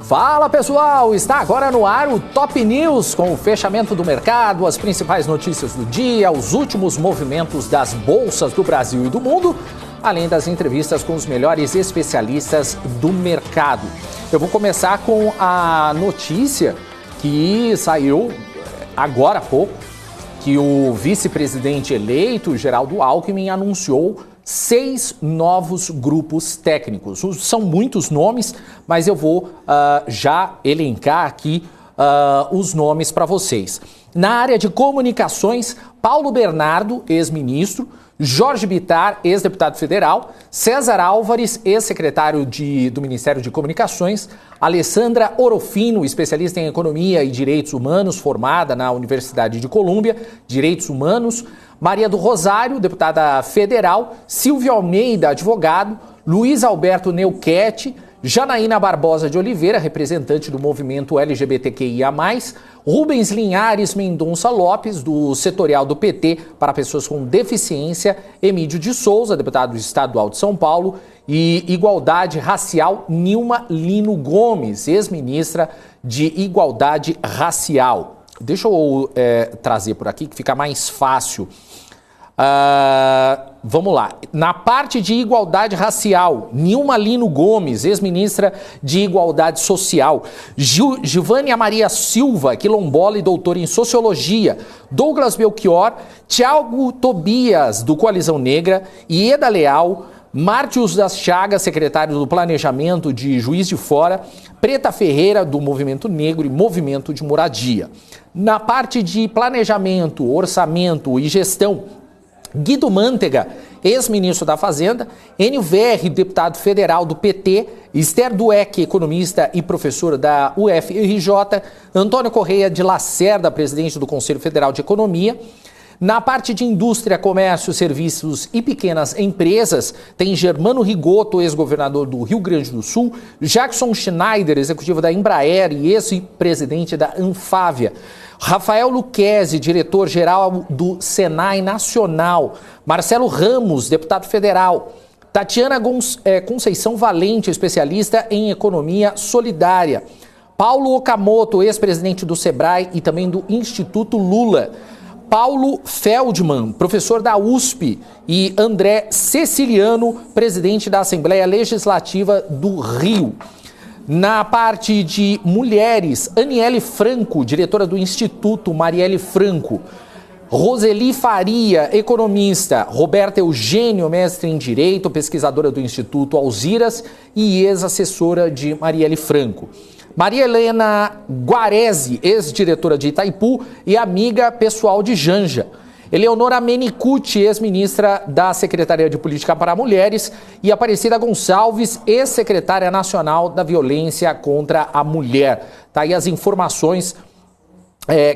Fala pessoal, está agora no ar o Top News com o fechamento do mercado, as principais notícias do dia, os últimos movimentos das bolsas do Brasil e do mundo, além das entrevistas com os melhores especialistas do mercado. Eu vou começar com a notícia que saiu agora há pouco, que o vice-presidente eleito, Geraldo Alckmin, anunciou 6 novos grupos técnicos. São muitos nomes, mas eu vou já elencar aqui os nomes para vocês. Na área de comunicações, Paulo Bernardo, ex-ministro, Jorge Bittar, ex-deputado federal, César Álvares, ex-secretário do Ministério de Comunicações, Alessandra Orofino, especialista em economia e direitos humanos, formada na Universidade de Colômbia, direitos humanos, Maria do Rosário, deputada federal, Silvio Almeida, advogado, Luiz Alberto Neuquete, Janaína Barbosa de Oliveira, representante do movimento LGBTQIA+, Rubens Linhares Mendonça Lopes, do setorial do PT para pessoas com deficiência, Emílio de Souza, deputado estadual de São Paulo, e Igualdade Racial, Nilma Lino Gomes, ex-ministra de Igualdade Racial. Deixa eu trazer por aqui que fica mais fácil. Vamos lá. Na parte de igualdade racial, Nilma Lino Gomes, ex-ministra de Igualdade Social, Gilvânia Maria Silva, quilombola e doutora em Sociologia, Douglas Belchior, Thiago Tobias, do Coalizão Negra, Ieda Leal, Mártios das Chagas, secretário do Planejamento de Juiz de Fora, Preta Ferreira, do Movimento Negro e Movimento de Moradia. Na parte de planejamento, orçamento e gestão, Guido Mantega, ex-ministro da Fazenda, Enio Verri, deputado federal do PT, Esther Dueck, economista e professora da UFRJ, Antônio Correia de Lacerda, presidente do Conselho Federal de Economia. Na parte de indústria, comércio, serviços e pequenas empresas, tem Germano Rigoto, ex-governador do Rio Grande do Sul, Jackson Schneider, executivo da Embraer e ex-presidente da Anfávia, Rafael Lucchesi, diretor-geral do Senai Nacional, Marcelo Ramos, deputado federal, Tatiana Conceição Valente, especialista em economia solidária, Paulo Okamoto, ex-presidente do Sebrae e também do Instituto Lula, Paulo Feldman, professor da USP, e André Ceciliano, presidente da Assembleia Legislativa do Rio. Na parte de mulheres, Aniele Franco, diretora do Instituto Marielle Franco, Roseli Faria, economista, Roberta Eugênio, mestre em Direito, pesquisadora do Instituto Alziras e ex-assessora de Marielle Franco. Maria Helena Guarese, ex-diretora de Itaipu e amiga pessoal de Janja. Eleonora Menicucci, ex-ministra da Secretaria de Política para Mulheres, e Aparecida Gonçalves, ex-secretária nacional da Violência contra a Mulher. Tá aí as informações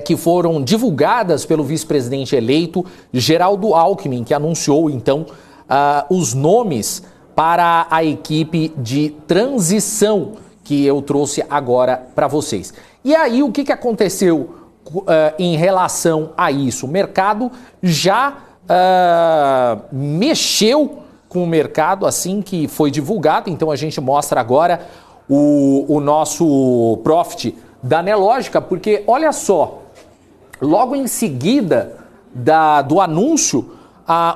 que foram divulgadas pelo vice-presidente eleito, Geraldo Alckmin, que anunciou, então, os nomes para a equipe de transição que eu trouxe agora para vocês. E aí, o que aconteceu em relação a isso? O mercado já mexeu com o mercado assim que foi divulgado, então a gente mostra agora o nosso profit da Nelógica, porque olha só, logo em seguida do anúncio,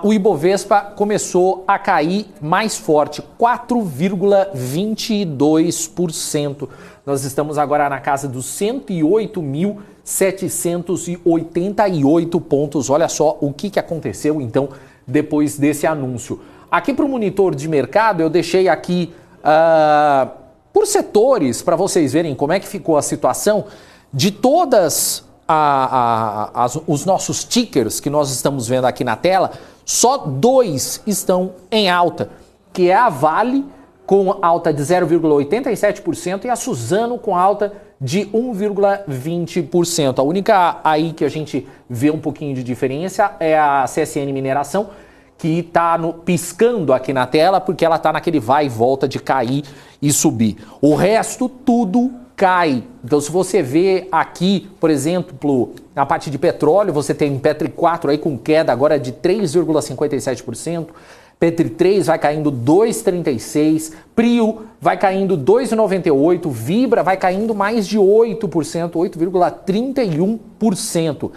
o Ibovespa começou a cair mais forte, 4,22%. Nós estamos agora na casa dos 108.788 pontos. Olha só o que aconteceu, então, depois desse anúncio. Aqui para o monitor de mercado, eu deixei aqui por setores, para vocês verem como é que ficou a situação de todas os nossos tickers que nós estamos vendo aqui na tela. Só 2 estão em alta, que é a Vale com alta de 0,87% e a Suzano com alta de 1,20%. A única aí que a gente vê um pouquinho de diferença é a CSN Mineração, que está piscando aqui na tela, porque ela está naquele vai e volta de cair e subir. O resto, tudo cai. Então, se você vê aqui, por exemplo, na parte de petróleo, você tem Petro 4 aí com queda agora de 3,57%, Petri 3 vai caindo 2,36%, Prio vai caindo 2,98%, Vibra vai caindo mais de 8%, 8,31%.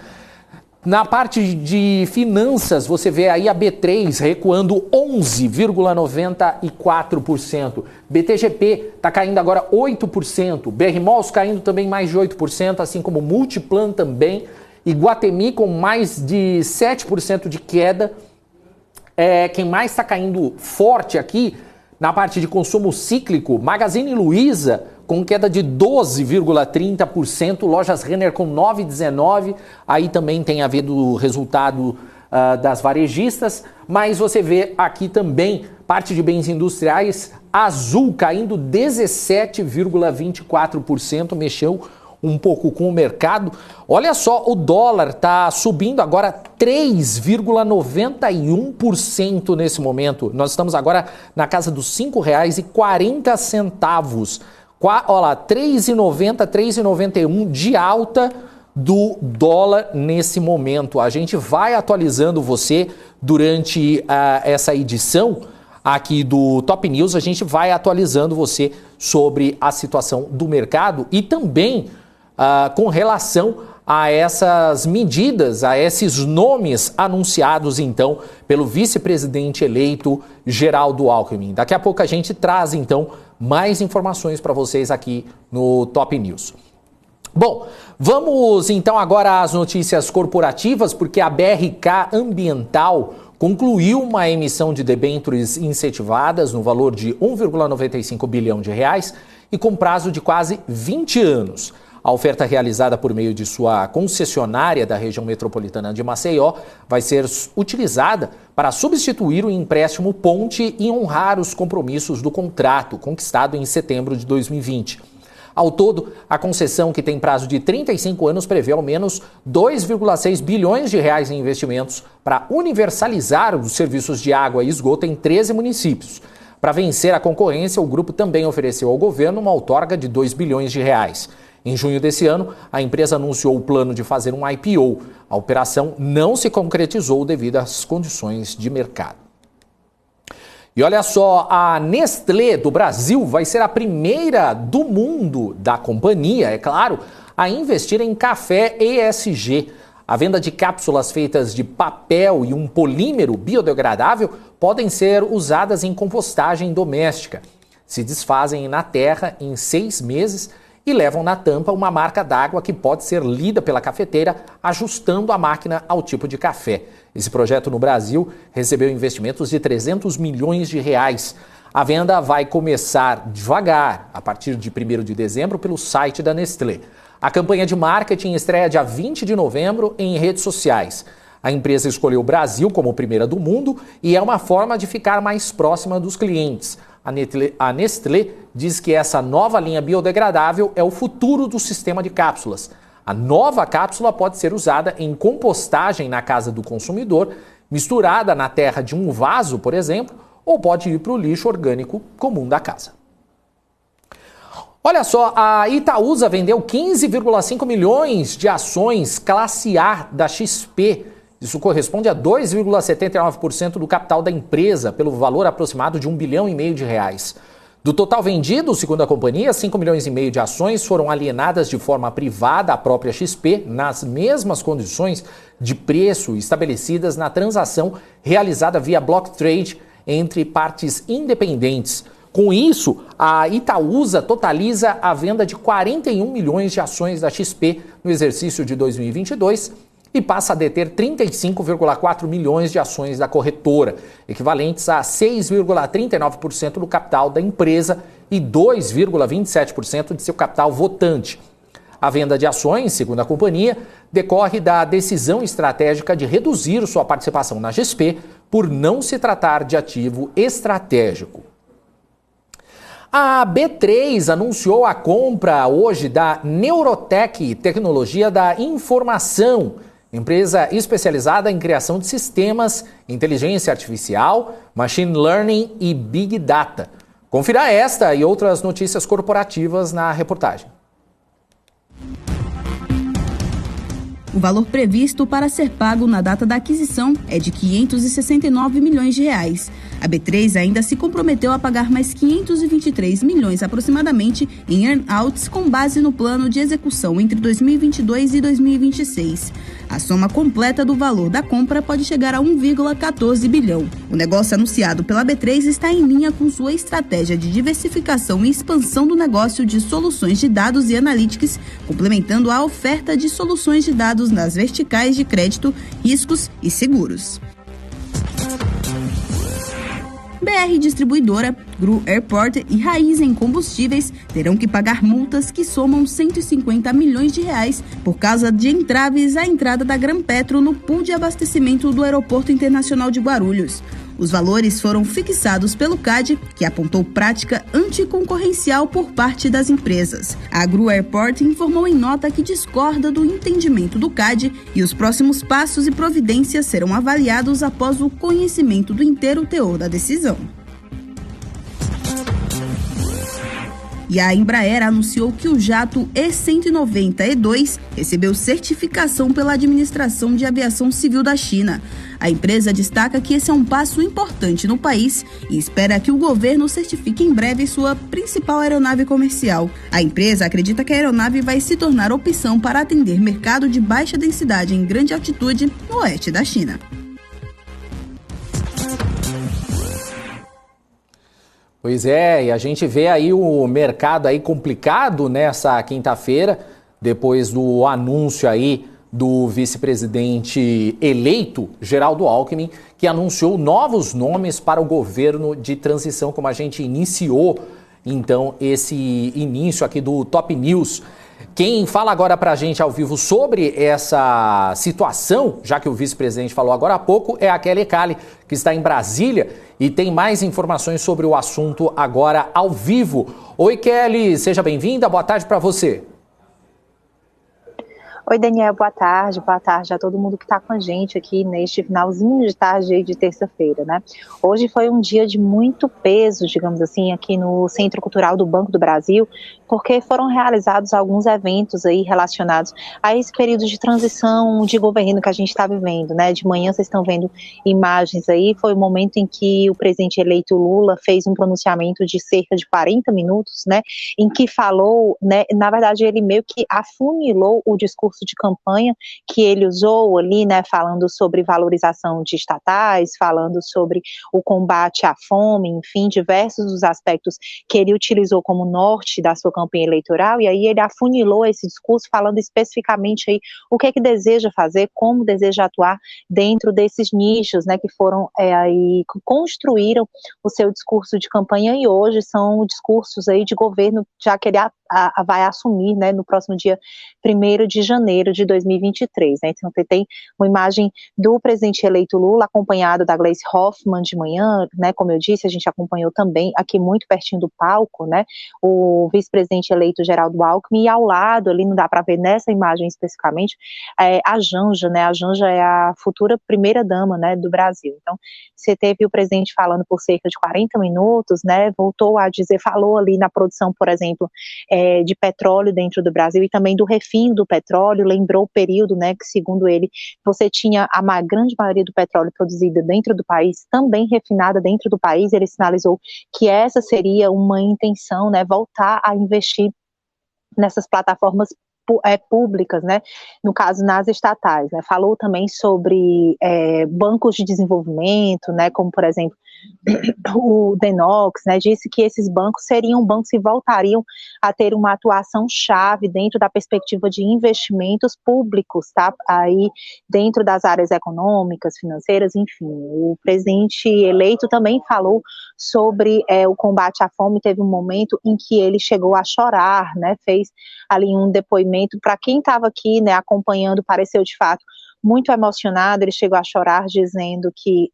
Na parte de finanças, você vê aí a B3 recuando 11,94%. BTGP está caindo agora 8%. BR Malls caindo também mais de 8%, assim como Multiplan também. Iguatemi com mais de 7% de queda. Quem mais está caindo forte aqui na parte de consumo cíclico, Magazine Luiza com queda de 12,30%, Lojas Renner com 9,19%, aí também tem a ver do resultado das varejistas, mas você vê aqui também parte de bens industriais, Azul caindo 17,24%, mexeu um pouco com o mercado. Olha só, o dólar está subindo agora 3,91% nesse momento. Nós estamos agora na casa dos R$ 5,40. Olha lá, 3,90, 3,91 de alta do dólar nesse momento. A gente vai atualizando você durante essa edição aqui do Top News. A gente vai atualizando você sobre a situação do mercado e também com relação a essas medidas, a esses nomes anunciados, então, pelo vice-presidente eleito Geraldo Alckmin. Daqui a pouco a gente traz, então, mais informações para vocês aqui no Top News. Bom, vamos então agora às notícias corporativas, porque a BRK Ambiental concluiu uma emissão de debêntures incentivadas no valor de 1,95 bilhão de reais e com prazo de quase 20 anos. A oferta realizada por meio de sua concessionária da região metropolitana de Maceió vai ser utilizada para substituir o empréstimo ponte e honrar os compromissos do contrato conquistado em setembro de 2020. Ao todo, a concessão, que tem prazo de 35 anos, prevê ao menos 2,6 bilhões de reais em investimentos para universalizar os serviços de água e esgoto em 13 municípios. Para vencer a concorrência, o grupo também ofereceu ao governo uma outorga de 2 bilhões de reais. Em junho desse ano, a empresa anunciou o plano de fazer um IPO. A operação não se concretizou devido às condições de mercado. E olha só, a Nestlé do Brasil vai ser a primeira do mundo da companhia, é claro, a investir em café ESG. A venda de cápsulas feitas de papel e um polímero biodegradável podem ser usadas em compostagem doméstica. Se desfazem na terra em 6 meses e levam na tampa uma marca d'água que pode ser lida pela cafeteira, ajustando a máquina ao tipo de café. Esse projeto no Brasil recebeu investimentos de 300 milhões de reais. A venda vai começar devagar, a partir de 1º de dezembro, pelo site da Nestlé. A campanha de marketing estreia dia 20 de novembro em redes sociais. A empresa escolheu o Brasil como primeira do mundo e é uma forma de ficar mais próxima dos clientes. A Nestlé diz que essa nova linha biodegradável é o futuro do sistema de cápsulas. A nova cápsula pode ser usada em compostagem na casa do consumidor, misturada na terra de um vaso, por exemplo, ou pode ir para o lixo orgânico comum da casa. Olha só, a Itaúsa vendeu 15,5 milhões de ações classe A da XP. Isso corresponde a 2,79% do capital da empresa, pelo valor aproximado de 1,5 bilhão de reais. Do total vendido, segundo a companhia, 5,5 milhões de ações foram alienadas de forma privada à própria XP, nas mesmas condições de preço estabelecidas na transação realizada via block trade entre partes independentes. Com isso, a Itaúsa totaliza a venda de 41 milhões de ações da XP no exercício de 2022, e passa a deter 35,4 milhões de ações da corretora, equivalentes a 6,39% do capital da empresa e 2,27% de seu capital votante. A venda de ações, segundo a companhia, decorre da decisão estratégica de reduzir sua participação na XP por não se tratar de ativo estratégico. A B3 anunciou a compra hoje da Neurotech Tecnologia da Informação, empresa especializada em criação de sistemas, inteligência artificial, machine learning e big data. Confira esta e outras notícias corporativas na reportagem. O valor previsto para ser pago na data da aquisição é de 569 milhões de reais. A B3 ainda se comprometeu a pagar mais 523 milhões aproximadamente em earn-outs com base no plano de execução entre 2022 e 2026. A soma completa do valor da compra pode chegar a 1,14 bilhão. O negócio anunciado pela B3 está em linha com sua estratégia de diversificação e expansão do negócio de soluções de dados e analytics, complementando a oferta de soluções de dados nas verticais de crédito, riscos e seguros. BR Distribuidora, Gru Airport e Raízen Combustíveis terão que pagar multas que somam 150 milhões de reais por causa de entraves à entrada da Granpetro no pool de abastecimento do Aeroporto Internacional de Guarulhos. Os valores foram fixados pelo CAD, que apontou prática anticoncorrencial por parte das empresas. A Gru Airport informou em nota que discorda do entendimento do CAD e os próximos passos e providências serão avaliados após o conhecimento do inteiro teor da decisão. E a Embraer anunciou que o jato E190-E2 recebeu certificação pela Administração de Aviação Civil da China. A empresa destaca que esse é um passo importante no país e espera que o governo certifique em breve sua principal aeronave comercial. A empresa acredita que a aeronave vai se tornar opção para atender mercado de baixa densidade em grande altitude no oeste da China. Pois é, e a gente vê aí o mercado aí complicado nessa quinta-feira, depois do anúncio aí do vice-presidente eleito, Geraldo Alckmin, que anunciou novos nomes para o governo de transição, como a gente iniciou, então, esse início aqui do Top News. Quem fala agora para a gente ao vivo sobre essa situação, já que o vice-presidente falou agora há pouco, é a Kelly Cali, que está em Brasília e tem mais informações sobre o assunto agora ao vivo. Oi, Kelly, seja bem-vinda, boa tarde para você. Oi, Daniel, boa tarde a todo mundo que está com a gente aqui neste finalzinho de tarde de terça-feira, né? Hoje foi um dia de muito peso, digamos assim, aqui no Centro Cultural do Banco do Brasil, porque foram realizados alguns eventos aí relacionados a esse período de transição de governo que a gente está vivendo, né? De manhã vocês estão vendo imagens aí, foi o momento em que o presidente eleito Lula fez um pronunciamento de cerca de 40 minutos, né? Em que falou, né? Na verdade, ele meio que afunilou o discurso de campanha que ele usou ali, né, falando sobre valorização de estatais, falando sobre o combate à fome, enfim, diversos dos aspectos que ele utilizou como norte da sua campanha eleitoral, e aí ele afunilou esse discurso falando especificamente aí o que é que deseja fazer, como deseja atuar dentro desses nichos, né, que foram aí, que construíram o seu discurso de campanha e hoje são discursos aí de governo, já que ele vai assumir, né, no próximo dia 1º de janeiro de 2023, né, então tem uma imagem do presidente eleito Lula acompanhado da Gleisi Hoffmann de manhã, né, como eu disse, a gente acompanhou também aqui muito pertinho do palco, né, o vice-presidente eleito Geraldo Alckmin e ao lado ali, não dá para ver nessa imagem especificamente, a Janja, né, a Janja é a futura primeira-dama, né, do Brasil, então você teve o presidente falando por cerca de 40 minutos, né, voltou a dizer, falou ali na produção, por exemplo, de petróleo dentro do Brasil e também do refino do petróleo, lembrou o período, né, que segundo ele, você tinha a grande maioria do petróleo produzida dentro do país, também refinada dentro do país, ele sinalizou que essa seria uma intenção, né, voltar a investir nessas plataformas públicas, né, no caso nas estatais, né, falou também sobre bancos de desenvolvimento, né, como por exemplo o Denox, né, disse que esses bancos seriam bancos que voltariam a ter uma atuação chave dentro da perspectiva de investimentos públicos, tá, aí dentro das áreas econômicas, financeiras, enfim. O presidente eleito também falou sobre o combate à fome, teve um momento em que ele chegou a chorar, né, fez ali um depoimento, para quem estava aqui, né, acompanhando, pareceu de fato muito emocionado, ele chegou a chorar dizendo que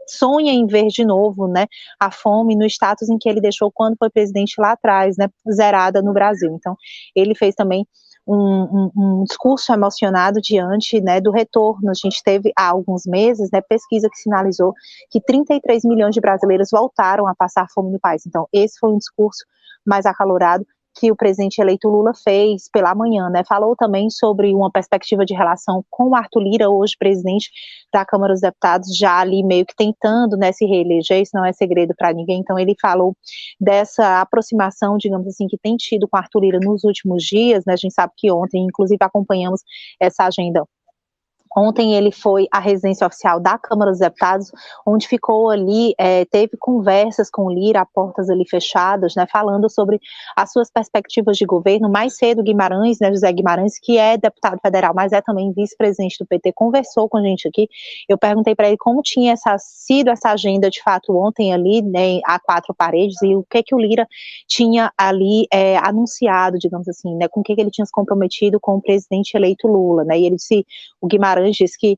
sonha em ver de novo, né, a fome no status em que ele deixou quando foi presidente lá atrás, né, zerada no Brasil. Então, ele fez também um discurso emocionado diante, né, do retorno. A gente teve há alguns meses, né, pesquisa que sinalizou que 33 milhões de brasileiros voltaram a passar fome no país. Então, esse foi um discurso mais acalorado que o presidente eleito Lula fez pela manhã, né? Falou também sobre uma perspectiva de relação com o Arthur Lira, hoje presidente da Câmara dos Deputados, já ali meio que tentando, né, se reeleger, isso não é segredo para ninguém. Então ele falou dessa aproximação, digamos assim, que tem tido com o Arthur Lira nos últimos dias, né? A gente sabe que ontem, inclusive, acompanhamos essa agenda. Ontem ele foi à residência oficial da Câmara dos Deputados, onde ficou ali, teve conversas com o Lira, a portas ali fechadas, né, falando sobre as suas perspectivas de governo. Mais cedo, Guimarães, né, José Guimarães, que é deputado federal, mas é também vice-presidente do PT, conversou com a gente aqui. Eu perguntei para ele como tinha sido essa agenda de fato ontem ali, né, a quatro paredes, e o que o Lira tinha ali anunciado, digamos assim, né, com o que ele tinha se comprometido com o presidente eleito Lula, né, e ele disse, o Guimarães diz que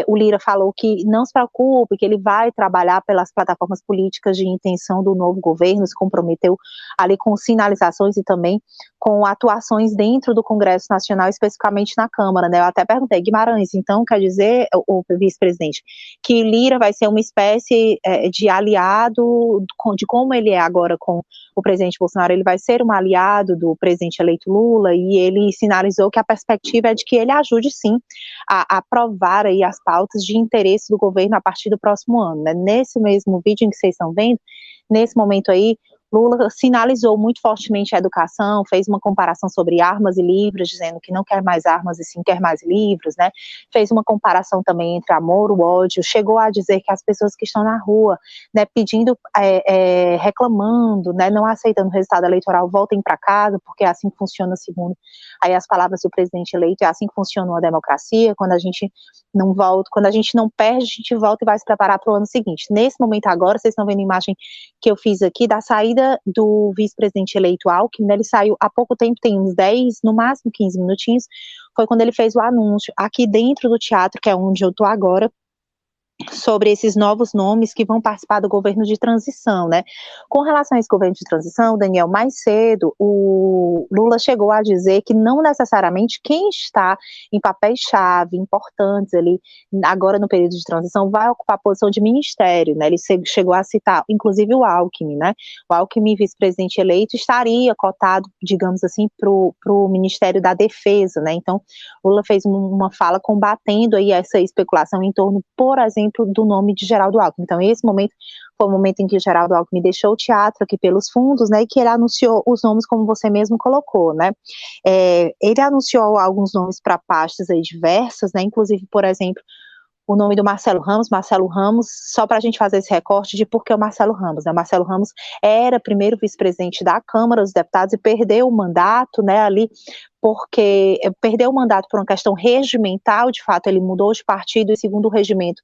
o Lira falou que não se preocupe, que ele vai trabalhar pelas plataformas políticas de intenção do novo governo, se comprometeu ali com sinalizações e também com atuações dentro do Congresso Nacional, especificamente na Câmara, né? Eu até perguntei, Guimarães, então quer dizer, o vice-presidente, que Lira vai ser uma espécie de aliado, de como ele é agora com o presidente Bolsonaro, ele vai ser um aliado do presidente eleito Lula, e ele sinalizou que a perspectiva é de que ele ajude sim a aprovar aí as pautas de interesse do governo a partir do próximo ano, né? Nesse mesmo vídeo em que vocês estão vendo, nesse momento aí, Lula sinalizou muito fortemente a educação, fez uma comparação sobre armas e livros, dizendo que não quer mais armas e sim quer mais livros, né? Fez uma comparação também entre amor e ódio, chegou a dizer que as pessoas que estão na rua, né, pedindo, reclamando, né, não aceitando o resultado eleitoral, voltem para casa, porque é assim que funciona, segundo aí as palavras do presidente eleito, é assim que funciona uma democracia, quando a gente não volta, quando a gente não perde, a gente volta e vai se preparar para o ano seguinte. Nesse momento agora, vocês estão vendo a imagem que eu fiz aqui da saída do vice-presidente eleito Alckmin, né, ele saiu há pouco tempo, tem uns 10, no máximo 15 minutinhos, foi quando ele fez o anúncio aqui dentro do teatro, que é onde eu estou agora, sobre esses novos nomes que vão participar do governo de transição, né? Com relação a esse governo de transição, Daniel, mais cedo, o Lula chegou a dizer que não necessariamente quem está em papéis-chave importantes ali, agora no período de transição, vai ocupar a posição de ministério, né? Ele chegou a citar, inclusive, o Alckmin, né? O Alckmin, vice-presidente eleito, estaria cotado, digamos assim, para o Ministério da Defesa, né? Então, Lula fez uma fala combatendo aí essa especulação em torno, por exemplo, do nome de Geraldo Alckmin. Então, esse momento foi o momento em que Geraldo Alckmin deixou o teatro aqui pelos fundos, né, e que ele anunciou os nomes como você mesmo colocou, né. Ele anunciou alguns nomes para pastas aí diversas, né, inclusive, por exemplo, o nome do Marcelo Ramos, só para a gente fazer esse recorte de por que o Marcelo Ramos, né? Marcelo Ramos era primeiro vice-presidente da Câmara dos Deputados e perdeu o mandato, né, ali, porque perdeu o mandato por uma questão regimental, de fato ele mudou de partido e segundo o regimento,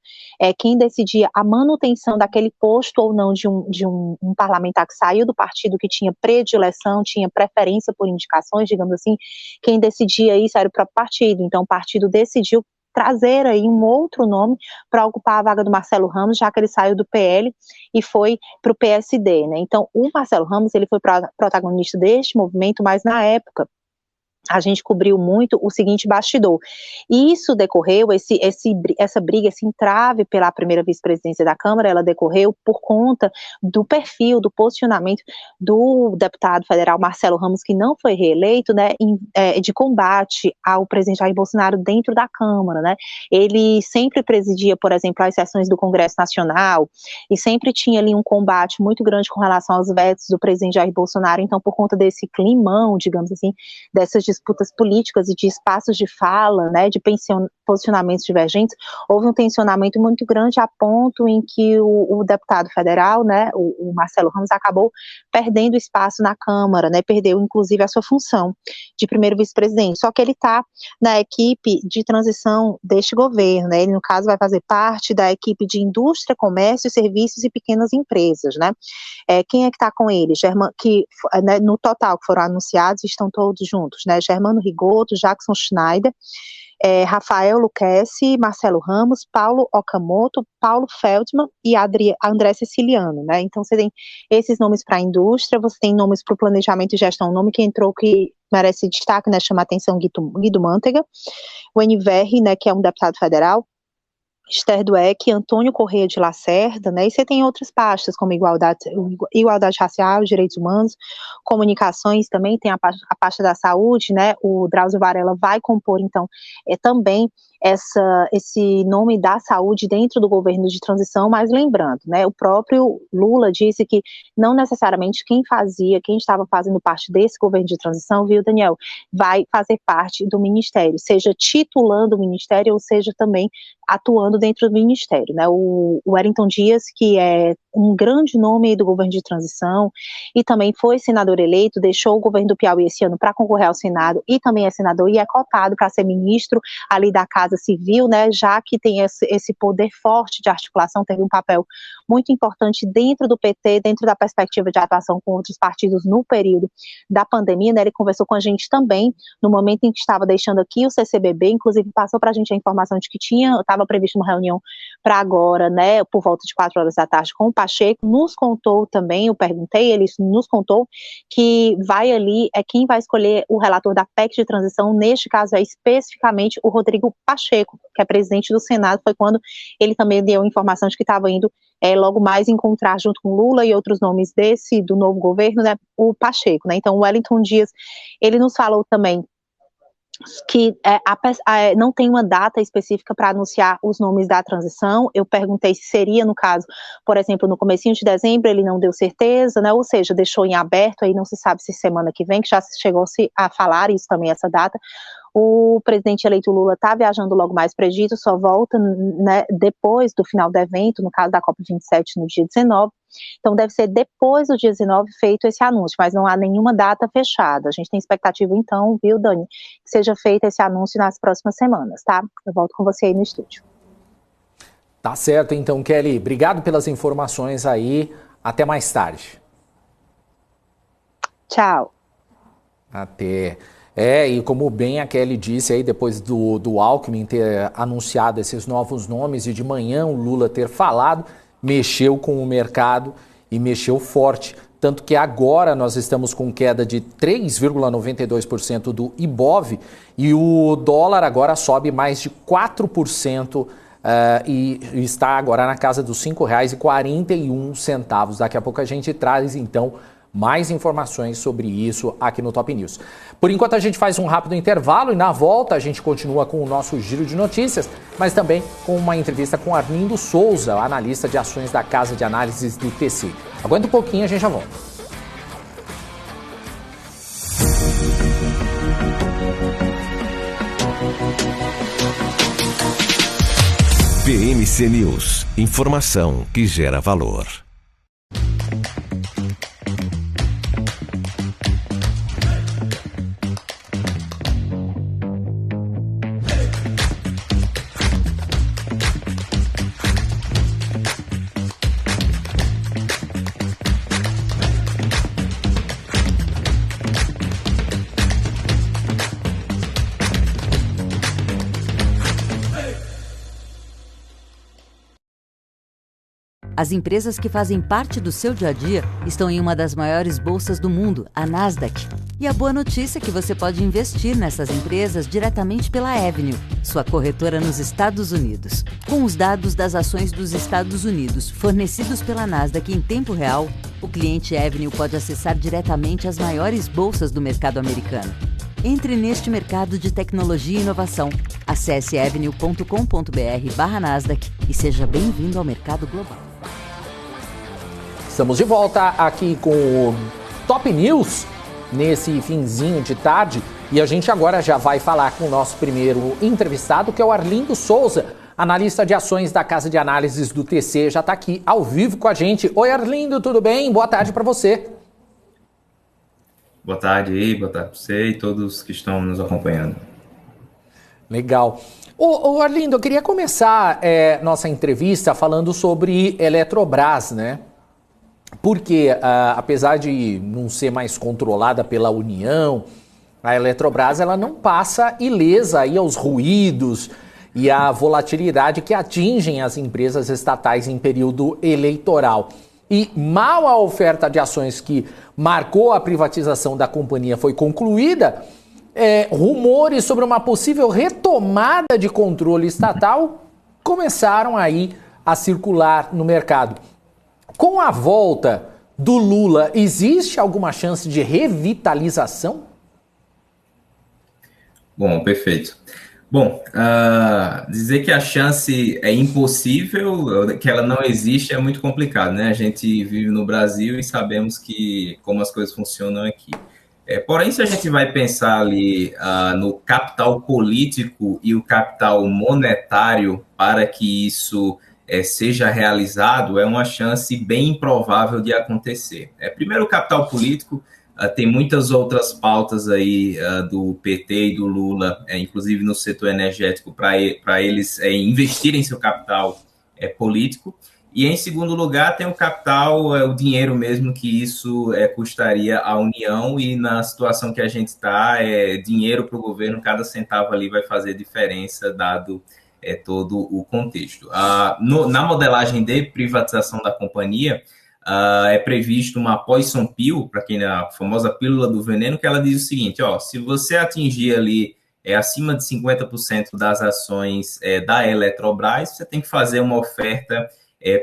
quem decidia a manutenção daquele posto ou não de um parlamentar que saiu do partido, que tinha predileção, tinha preferência por indicações, digamos assim, quem decidia isso era o próprio partido, então o partido decidiu trazer aí um outro nome para ocupar a vaga do Marcelo Ramos, já que ele saiu do PL e foi para o PSD, né? Então, o Marcelo Ramos, ele foi protagonista deste movimento, mas na época a gente cobriu muito o seguinte bastidor. E isso decorreu, essa briga, esse entrave pela primeira vice-presidência da Câmara, ela decorreu por conta do perfil, do posicionamento do deputado federal Marcelo Ramos, que não foi reeleito, né, de combate ao presidente Jair Bolsonaro dentro da Câmara, né. Ele sempre presidia, por exemplo, as sessões do Congresso Nacional, e sempre tinha ali um combate muito grande com relação aos vetos do presidente Jair Bolsonaro. Então, por conta desse climão, digamos assim, dessas disputas políticas e de espaços de fala, né, de posicionamentos divergentes, houve um tensionamento muito grande a ponto em que o deputado federal, né, o Marcelo Ramos, acabou perdendo espaço na Câmara, né, perdeu inclusive a sua função de primeiro vice-presidente, só que ele está na equipe de transição deste governo, né, ele no caso vai fazer parte da equipe de indústria, comércio, serviços e pequenas empresas, né. Quem é que está com ele? Né, no total que foram anunciados, estão todos juntos, né, Germano Rigoto, Jackson Schneider, Rafael Lucchesi, Marcelo Ramos, Paulo Okamoto, Paulo Feldman e André Siciliano, né? Então você tem esses nomes para a indústria, você tem nomes para o planejamento e gestão, um nome que entrou que merece destaque, né, chama a atenção, Guido Mantega, o N. Verri, né, que é um deputado federal, Esther Dweck, Antônio Corrêa de Lacerda, né? E você tem outras pastas, como igualdade racial, direitos humanos, comunicações também, tem a pasta da saúde, né? O Drauzio Varela vai compor, então, também esse nome da saúde dentro do governo de transição, mas lembrando, né, o próprio Lula disse que não necessariamente quem estava fazendo parte desse governo de transição, viu, Daniel, vai fazer parte do ministério, seja titulando o ministério ou seja também atuando dentro do ministério, né, o Wellington Dias, que é um grande nome do governo de transição e também foi senador eleito, deixou o governo do Piauí esse ano para concorrer ao Senado e também é senador e é cotado para ser ministro ali da Casa Civil, né, já que tem esse poder forte de articulação, teve um papel muito importante dentro do PT, dentro da perspectiva de atuação com outros partidos no período da pandemia, né, ele conversou com a gente também, no momento em que estava deixando aqui o CCBB, inclusive passou para a gente a informação de que estava prevista uma reunião para agora, né, por volta de 4 horas da tarde com o Pacheco, nos contou também, eu perguntei, ele nos contou que vai ali, quem vai escolher o relator da PEC de transição, neste caso é especificamente o Rodrigo Pacheco, que é presidente do Senado, foi quando ele também deu informação de que estava indo logo mais encontrar junto com Lula e outros nomes do novo governo, né, o Pacheco, né, então o Wellington Dias, ele nos falou também que não tem uma data específica para anunciar os nomes da transição. Eu perguntei se seria, no caso, por exemplo, no comecinho de dezembro, ele não deu certeza, né, ou seja, deixou em aberto, aí não se sabe se semana que vem, que já chegou-se a falar isso também, essa data. O presidente eleito Lula está viajando logo mais para o Egito, só volta, né, depois do final do evento, no caso da COP27, no dia 19, então deve ser depois do dia 19 feito esse anúncio, mas não há nenhuma data fechada. A gente tem expectativa então, viu, Dani, que seja feito esse anúncio nas próximas semanas, tá? Eu volto com você aí no estúdio. Tá certo então, Kelly, obrigado pelas informações aí, até mais tarde. Tchau. Até. E como bem a Kelly disse aí, depois do Alckmin ter anunciado esses novos nomes e de manhã o Lula ter falado, mexeu com o mercado e mexeu forte. Tanto que agora nós estamos com queda de 3,92% do Ibov e o dólar agora sobe mais de 4% e está agora na casa dos R$ 5,41. Daqui a pouco a gente traz então mais informações sobre isso aqui no Top News. Por enquanto a gente faz um rápido intervalo e na volta a gente continua com o nosso giro de notícias, mas também com uma entrevista com Arlindo Souza, analista de ações da Casa de Análises do TC. Aguenta um pouquinho, a gente já volta. PMC News, informação que gera valor. As empresas que fazem parte do seu dia a dia estão em uma das maiores bolsas do mundo, a Nasdaq. E a boa notícia é que você pode investir nessas empresas diretamente pela Avenue, sua corretora nos Estados Unidos. Com os dados das ações dos Estados Unidos fornecidos pela Nasdaq em tempo real, o cliente Avenue pode acessar diretamente as maiores bolsas do mercado americano. Entre neste mercado de tecnologia e inovação. Acesse avenue.com.br/Nasdaq e seja bem-vindo ao mercado global. Estamos de volta aqui com o Top News nesse finzinho de tarde e a gente agora já vai falar com o nosso primeiro entrevistado, que é o Arlindo Souza, analista de ações da Casa de Análises do TC, já está aqui ao vivo com a gente. Oi, Arlindo, tudo bem? Boa tarde para você. Boa tarde aí, boa tarde para você e todos que estão nos acompanhando. Legal. Ô Arlindo, eu queria começar nossa entrevista falando sobre Eletrobras, né? Porque, apesar de não ser mais controlada pela União, a Eletrobras ela não passa ilesa aí aos ruídos e à volatilidade que atingem as empresas estatais em período eleitoral. E mal a oferta de ações que marcou a privatização da companhia foi concluída, rumores sobre uma possível retomada de controle estatal começaram aí a circular no mercado. Com a volta do Lula, existe alguma chance de revitalização? Bom, perfeito. Bom, dizer que a chance é impossível, que ela não existe, é muito complicado, né? A gente vive no Brasil e sabemos como as coisas funcionam aqui. Porém, se a gente vai pensar ali no capital político e o capital monetário para que isso seja realizado, é uma chance bem improvável de acontecer. Primeiro, o capital político tem muitas outras pautas aí do PT e do Lula, inclusive no setor energético, para eles investirem seu capital político. E, em segundo lugar, tem o capital, o dinheiro mesmo, que isso custaria à União, e na situação que a gente está, dinheiro para o governo, cada centavo ali vai fazer diferença, dado todo o contexto. Na modelagem de privatização da companhia, é previsto uma Poison Pill, para quem é a famosa pílula do veneno, que ela diz o seguinte, se você atingir ali acima de 50% das ações da Eletrobras, você tem que fazer uma oferta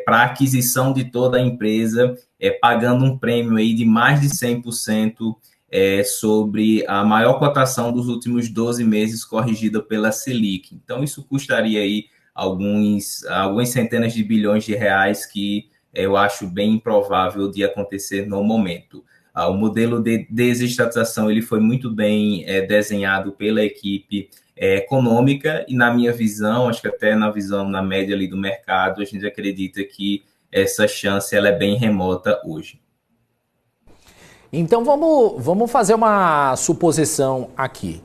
para aquisição de toda a empresa, pagando um prêmio aí de mais de 100% sobre a maior cotação dos últimos 12 meses, corrigida pela Selic. Então, isso custaria aí algumas centenas de bilhões de reais, que eu acho bem improvável de acontecer no momento. O modelo de desestatização ele foi muito bem desenhado pela equipe econômica, e na minha visão, acho que até na visão na média ali do mercado, a gente acredita que essa chance ela é bem remota hoje. Então vamos fazer uma suposição aqui.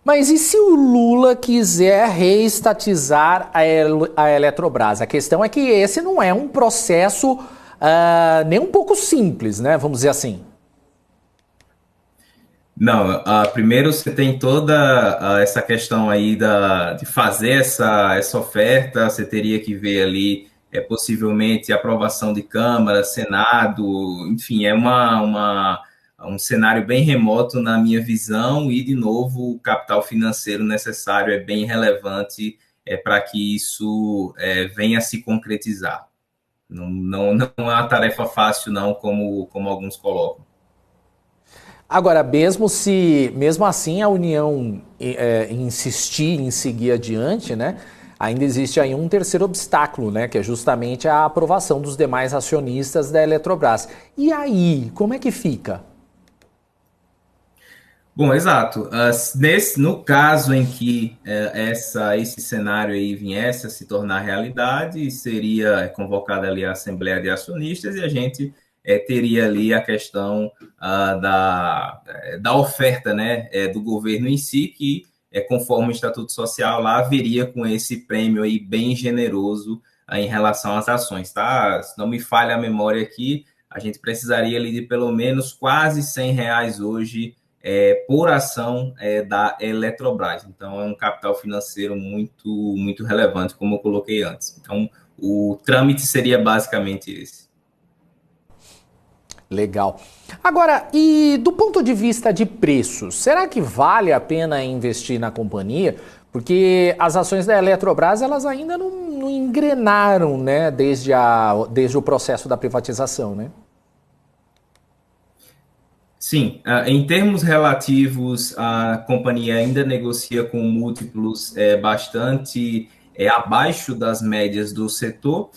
Mas e se o Lula quiser reestatizar a Eletrobras? A questão é que esse não é um processo nem um pouco simples, né? Vamos dizer assim. Não, primeiro você tem toda essa questão aí de fazer essa oferta, você teria que ver ali possivelmente aprovação de Câmara, Senado, enfim, um cenário bem remoto na minha visão, e de novo o capital financeiro necessário é bem relevante para que isso venha a se concretizar. Não é uma tarefa fácil não, como alguns colocam. Agora, mesmo assim a União insistir em seguir adiante, né, ainda existe aí um terceiro obstáculo, né, que é justamente a aprovação dos demais acionistas da Eletrobras. E aí, como é que fica? Bom, exato. No caso em que esse cenário aí viesse a se tornar realidade, seria convocada ali a Assembleia de Acionistas, e a gente teria ali a questão da oferta, né, do governo em si, que conforme o Estatuto Social lá, viria com esse prêmio aí bem generoso em relação às ações, tá? Se não me falha a memória aqui, a gente precisaria ali de pelo menos quase R$100 hoje por ação da Eletrobras. Então, é um capital financeiro muito, muito relevante, como eu coloquei antes. Então, o trâmite seria basicamente esse. Legal. Agora, e do ponto de vista de preços, será que vale a pena investir na companhia? Porque as ações da Eletrobras, elas ainda não engrenaram, né, desde o processo da privatização, né? Sim, em termos relativos, a companhia ainda negocia com múltiplos bastante abaixo das médias do setor.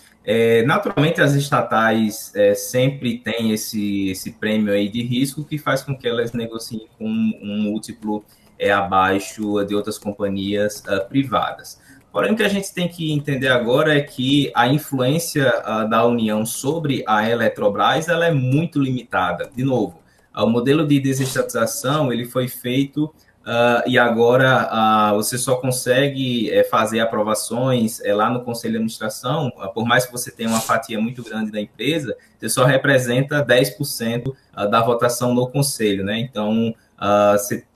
Naturalmente, as estatais sempre têm esse prêmio aí de risco, que faz com que elas negociem com um múltiplo abaixo de outras companhias privadas. Porém, o que a gente tem que entender agora é que a influência da União sobre a Eletrobras ela é muito limitada. De novo, o modelo de desestatização ele foi feito e agora você só consegue fazer aprovações lá no Conselho de Administração, por mais que você tenha uma fatia muito grande da empresa, você só representa 10% da votação no Conselho, né? Então,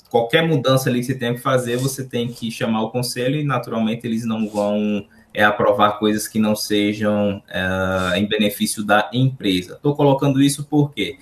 qualquer mudança ali que você tenha que fazer, você tem que chamar o Conselho e, naturalmente, eles não vão aprovar coisas que não sejam em benefício da empresa. Estou colocando isso porque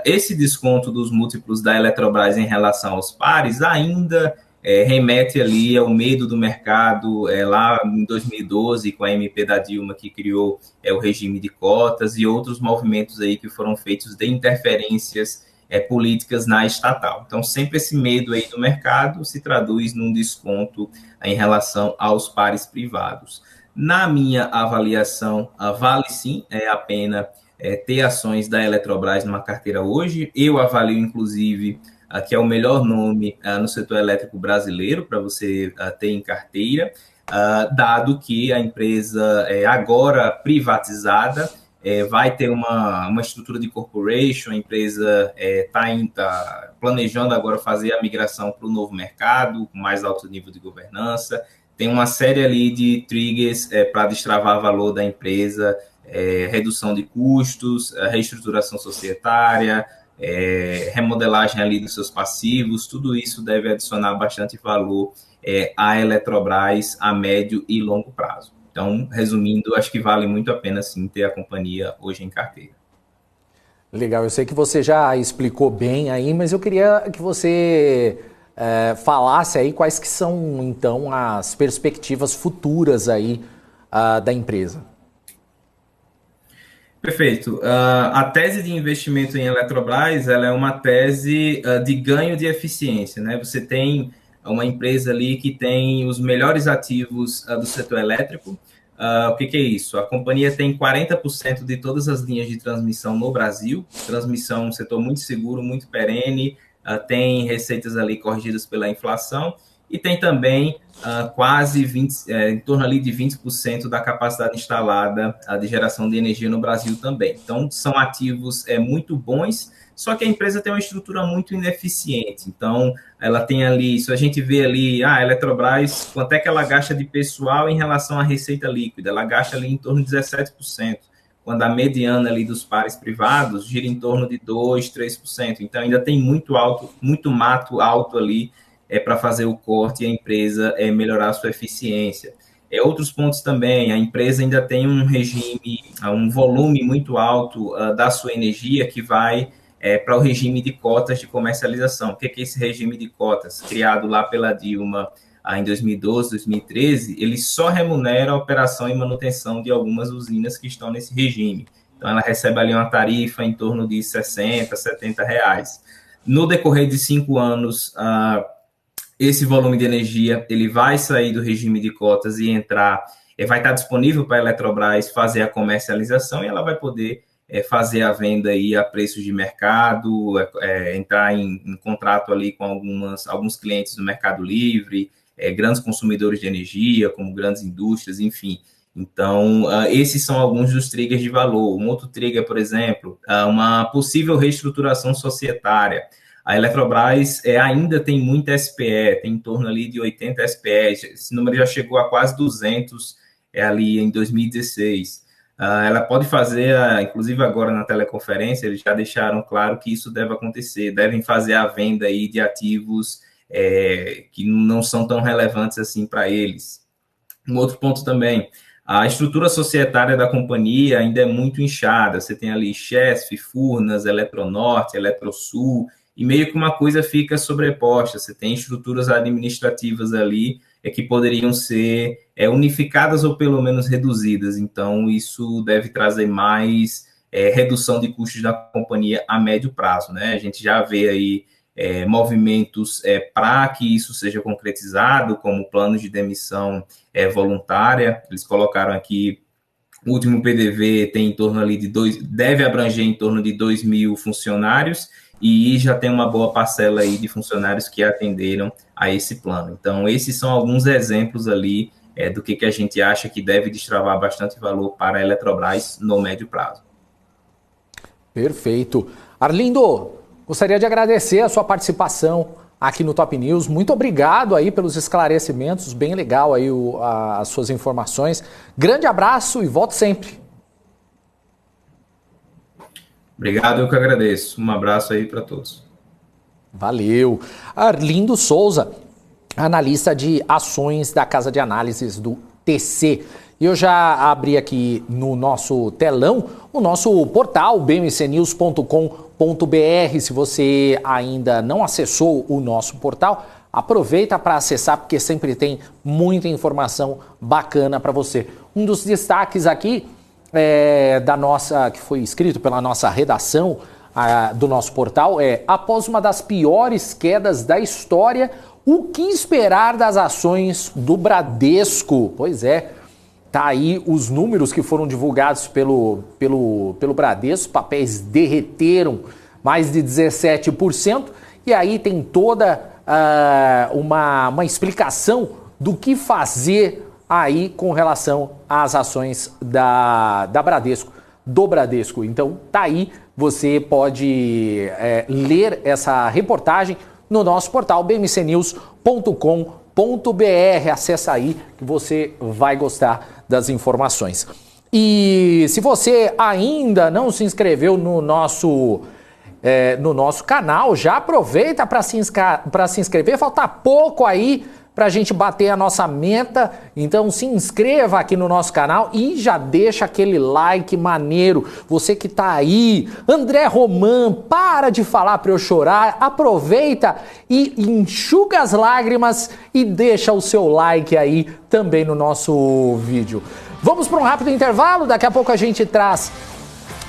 esse desconto dos múltiplos da Eletrobras em relação aos pares ainda remete ali ao medo do mercado, lá em 2012, com a MP da Dilma, que criou o regime de cotas, e outros movimentos aí que foram feitos de interferências políticas na estatal. Então, sempre esse medo aí do mercado se traduz num desconto em relação aos pares privados. Na minha avaliação, vale sim a pena ter ações da Eletrobras numa carteira hoje. Eu avalio, inclusive, que é o melhor nome no setor elétrico brasileiro para você ter em carteira, dado que a empresa agora privatizada vai ter uma estrutura de corporation, a empresa está planejando agora fazer a migração para o novo mercado, com mais alto nível de governança, tem uma série ali de triggers para destravar valor da empresa, redução de custos, reestruturação societária, remodelagem ali dos seus passivos, tudo isso deve adicionar bastante valor à Eletrobras a médio e longo prazo. Então, resumindo, acho que vale muito a pena sim ter a companhia hoje em carteira. Legal, eu sei que você já explicou bem aí, mas eu queria que você falasse aí quais que são então as perspectivas futuras aí da empresa. Perfeito. A tese de investimento em Eletrobras, ela é uma tese de ganho de eficiência, né? Você tem uma empresa ali que tem os melhores ativos do setor elétrico. O que é isso? A companhia tem 40% de todas as linhas de transmissão no Brasil. Transmissão, um setor muito seguro, muito perene, tem receitas ali corrigidas pela inflação e tem também quase 20, em torno ali de 20% da capacidade instalada de geração de energia no Brasil também. Então, são ativos muito bons, só que a empresa tem uma estrutura muito ineficiente. Então, ela tem ali, se a gente vê ali, a Eletrobras, quanto é que ela gasta de pessoal em relação à receita líquida? Ela gasta ali em torno de 17%, quando a mediana ali dos pares privados gira em torno de 2%, 3%. Então, ainda tem muito mato alto ali para fazer o corte e a empresa melhorar a sua eficiência. Outros pontos também, a empresa ainda tem um regime, um volume muito alto da sua energia que vai para o regime de cotas de comercialização. O que é esse regime de cotas? Criado lá pela Dilma em 2012, 2013, ele só remunera a operação e manutenção de algumas usinas que estão nesse regime. Então, ela recebe ali uma tarifa em torno de R$60, R$70. No decorrer de 5 anos, esse volume de energia ele vai sair do regime de cotas e entrar, vai estar disponível para a Eletrobras fazer a comercialização e ela vai poder fazer a venda aí a preços de mercado, entrar em contrato ali com alguns clientes do Mercado Livre, grandes consumidores de energia, como grandes indústrias, enfim. Então, esses são alguns dos triggers de valor. Um outro trigger, por exemplo, uma possível reestruturação societária. A Eletrobras ainda tem muita SPE, tem em torno ali de 80 SPEs, esse número já chegou a quase 200 ali em 2016. Ela pode fazer, inclusive agora na teleconferência, eles já deixaram claro que isso deve acontecer, devem fazer a venda aí de ativos que não são tão relevantes assim para eles. Um outro ponto também, a estrutura societária da companhia ainda é muito inchada, você tem ali Chesf, Furnas, Eletronorte, Eletrosul, e meio que uma coisa fica sobreposta, você tem estruturas administrativas ali que poderiam ser unificadas ou pelo menos reduzidas, então isso deve trazer mais redução de custos da companhia a médio prazo, né? A gente já vê aí movimentos para que isso seja concretizado, como planos de demissão voluntária, eles colocaram aqui, o último PDV tem em torno ali de deve abranger em torno de 2.000 funcionários, e já tem uma boa parcela aí de funcionários que atenderam a esse plano. Então, esses são alguns exemplos ali do que a gente acha que deve destravar bastante valor para a Eletrobras no médio prazo. Perfeito. Arlindo, gostaria de agradecer a sua participação aqui no Top News. Muito obrigado aí pelos esclarecimentos, bem legal aí as suas informações. Grande abraço e volte sempre. Obrigado, eu que agradeço. Um abraço aí para todos. Valeu. Arlindo Souza, analista de ações da Casa de Análises do TC. E eu já abri aqui no nosso telão o nosso portal bmcnews.com.br. Se você ainda não acessou o nosso portal, aproveita para acessar, porque sempre tem muita informação bacana para você. Um dos destaques aqui que foi escrito pela nossa redação do nosso portal após uma das piores quedas da história, o que esperar das ações do Bradesco? Pois é, tá aí os números que foram divulgados pelo Bradesco, os papéis derreteram mais de 17%, e aí tem toda uma explicação do que fazer aí com relação às ações do Bradesco. Então tá aí, você pode ler essa reportagem no nosso portal bmcnews.com.br. Acessa aí que você vai gostar das informações. E se você ainda não se inscreveu no nosso canal, já aproveita para se inscrever. Falta pouco aí para a gente bater a nossa meta. Então se inscreva aqui no nosso canal e já deixa aquele like maneiro. Você que tá aí, André Roman, para de falar para eu chorar, aproveita e enxuga as lágrimas e deixa o seu like aí também no nosso vídeo. Vamos para um rápido intervalo, daqui a pouco a gente traz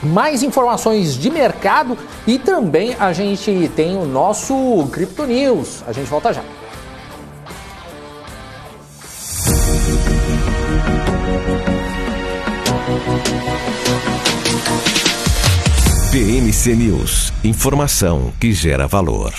mais informações de mercado e também a gente tem o nosso Crypto News. A gente volta já. BMC News, informação que gera valor.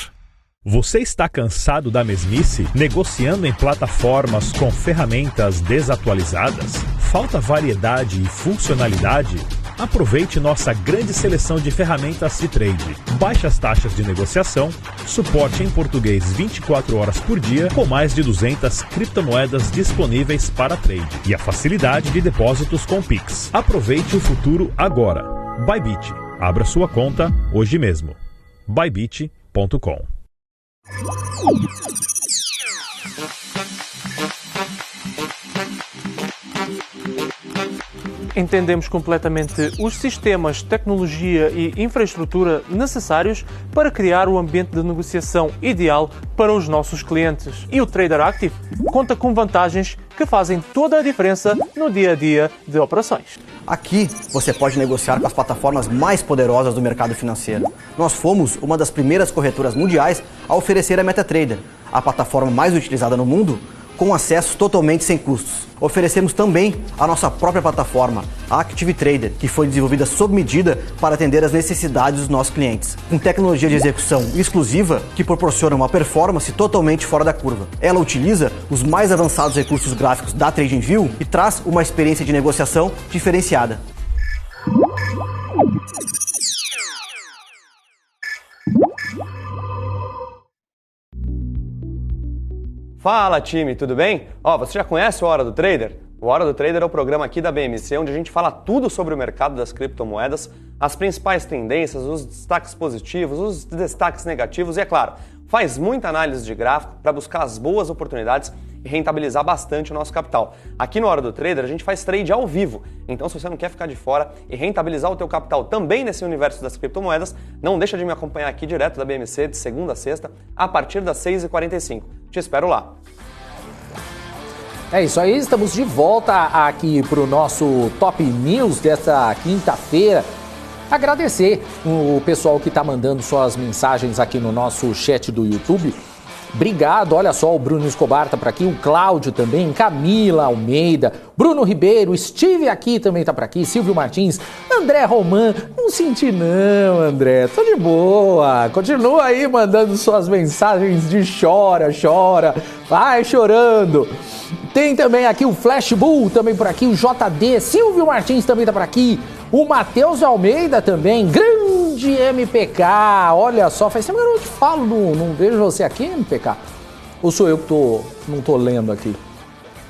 Você está cansado da mesmice? Negociando em plataformas com ferramentas desatualizadas? Falta variedade e funcionalidade? Aproveite nossa grande seleção de ferramentas de trade. Baixas taxas de negociação, suporte em português 24 horas por dia, com mais de 200 criptomoedas disponíveis para trade e a facilidade de depósitos com Pix. Aproveite o futuro agora. Bybit. Abra sua conta hoje mesmo. Bybit.com. Entendemos completamente os sistemas, tecnologia e infraestrutura necessários para criar o ambiente de negociação ideal para os nossos clientes. E o Trader Active conta com vantagens que fazem toda a diferença no dia a dia de operações. Aqui você pode negociar com as plataformas mais poderosas do mercado financeiro. Nós fomos uma das primeiras corretoras mundiais a oferecer a MetaTrader, a plataforma mais utilizada no mundo, com acesso totalmente sem custos. Oferecemos também a nossa própria plataforma, a Active Trader, que foi desenvolvida sob medida para atender às necessidades dos nossos clientes, com tecnologia de execução exclusiva que proporciona uma performance totalmente fora da curva. Ela utiliza os mais avançados recursos gráficos da TradingView e traz uma experiência de negociação diferenciada. Fala time, tudo bem? Você já conhece o Hora do Trader? O Hora do Trader é o programa aqui da BMC onde a gente fala tudo sobre o mercado das criptomoedas, as principais tendências, os destaques positivos, os destaques negativos e, é claro, faz muita análise de gráfico para buscar as boas oportunidades e rentabilizar bastante o nosso capital. Aqui no Hora do Trader a gente faz trade ao vivo, então se você não quer ficar de fora e rentabilizar o teu capital também nesse universo das criptomoedas, não deixa de me acompanhar aqui direto da BMC de segunda a sexta a partir das 6h45. Te espero lá. É isso aí, estamos de volta aqui para o nosso Top News desta quinta-feira. Agradecer o pessoal que está mandando suas mensagens aqui no nosso chat do YouTube. Obrigado, olha só, o Bruno Escobar tá por aqui, o Cláudio também, Camila Almeida, Bruno Ribeiro, Steve aqui também tá por aqui, Silvio Martins, André Roman, não senti não, André, tô de boa, continua aí mandando suas mensagens de chora, vai chorando. Tem também aqui o Flash Bull, também por aqui, o JD, Silvio Martins também tá por aqui, o Matheus Almeida também, grande MPK, olha só, faz tempo que eu não te falo, não vejo você aqui, MPK. Ou sou eu que não tô lendo aqui?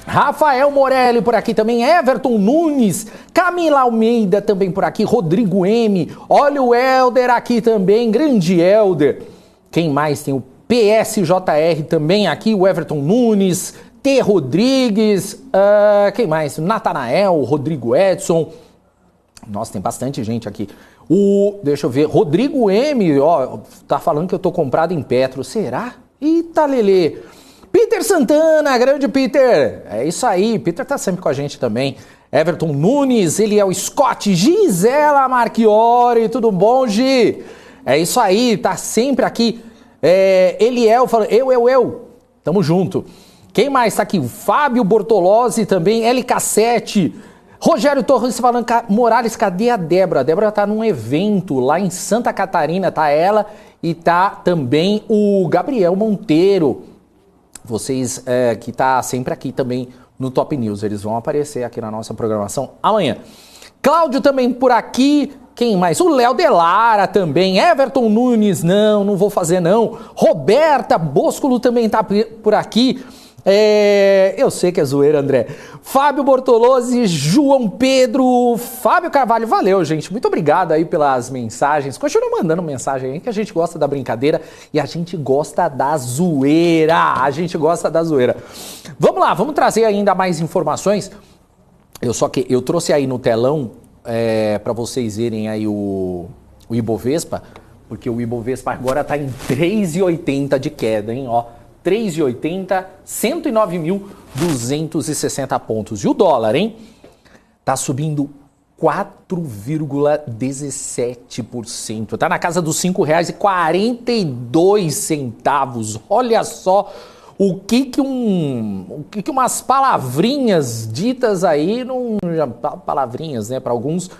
Rafael Morelli por aqui também, Everton Nunes, Camila Almeida também por aqui, Rodrigo M, olha o Helder aqui também, grande Helder. Quem mais? Tem o PSJR também aqui, o Everton Nunes, T. Rodrigues, quem mais? Natanael, Rodrigo Edson. Nossa, tem bastante gente aqui. Deixa eu ver, Rodrigo M, ó, tá falando que eu tô comprado em Petro. Será? Eita, Lelê. Peter Santana, grande Peter. É isso aí, Peter tá sempre com a gente também. Everton Nunes, Eliel Scott, Gisela Marchiori, tudo bom, Gi? É isso aí, tá sempre aqui. Eliel falando, eu. Tamo junto. Quem mais tá aqui? Fábio Bortolozzi também, LK7. Rogério Torres falando, Morales, cadê a Débora? A Débora tá num evento lá em Santa Catarina, tá ela e tá também o Gabriel Monteiro. Vocês que tá sempre aqui também no Top News, eles vão aparecer aqui na nossa programação amanhã. Cláudio também por aqui, quem mais? O Léo Delara também, Everton Nunes, não vou fazer não. Roberta Boscolo também tá por aqui. Eu sei que é zoeira, André. Fábio Bortolozzi, João Pedro, Fábio Carvalho, valeu, gente. Muito obrigado aí pelas mensagens. Continua mandando mensagem aí, que a gente gosta da brincadeira e a gente gosta da zoeira. Vamos lá, vamos trazer ainda mais informações. Eu trouxe aí no telão para vocês verem aí o Ibovespa, porque o Ibovespa agora tá em 3,80 de queda, hein, ó. 3,80, 109.260 pontos. E o dólar, hein? Tá subindo 4,17%. Tá na casa dos R$ 5,42. Olha só o que umas palavrinhas ditas aí, palavrinhas, né, para alguns,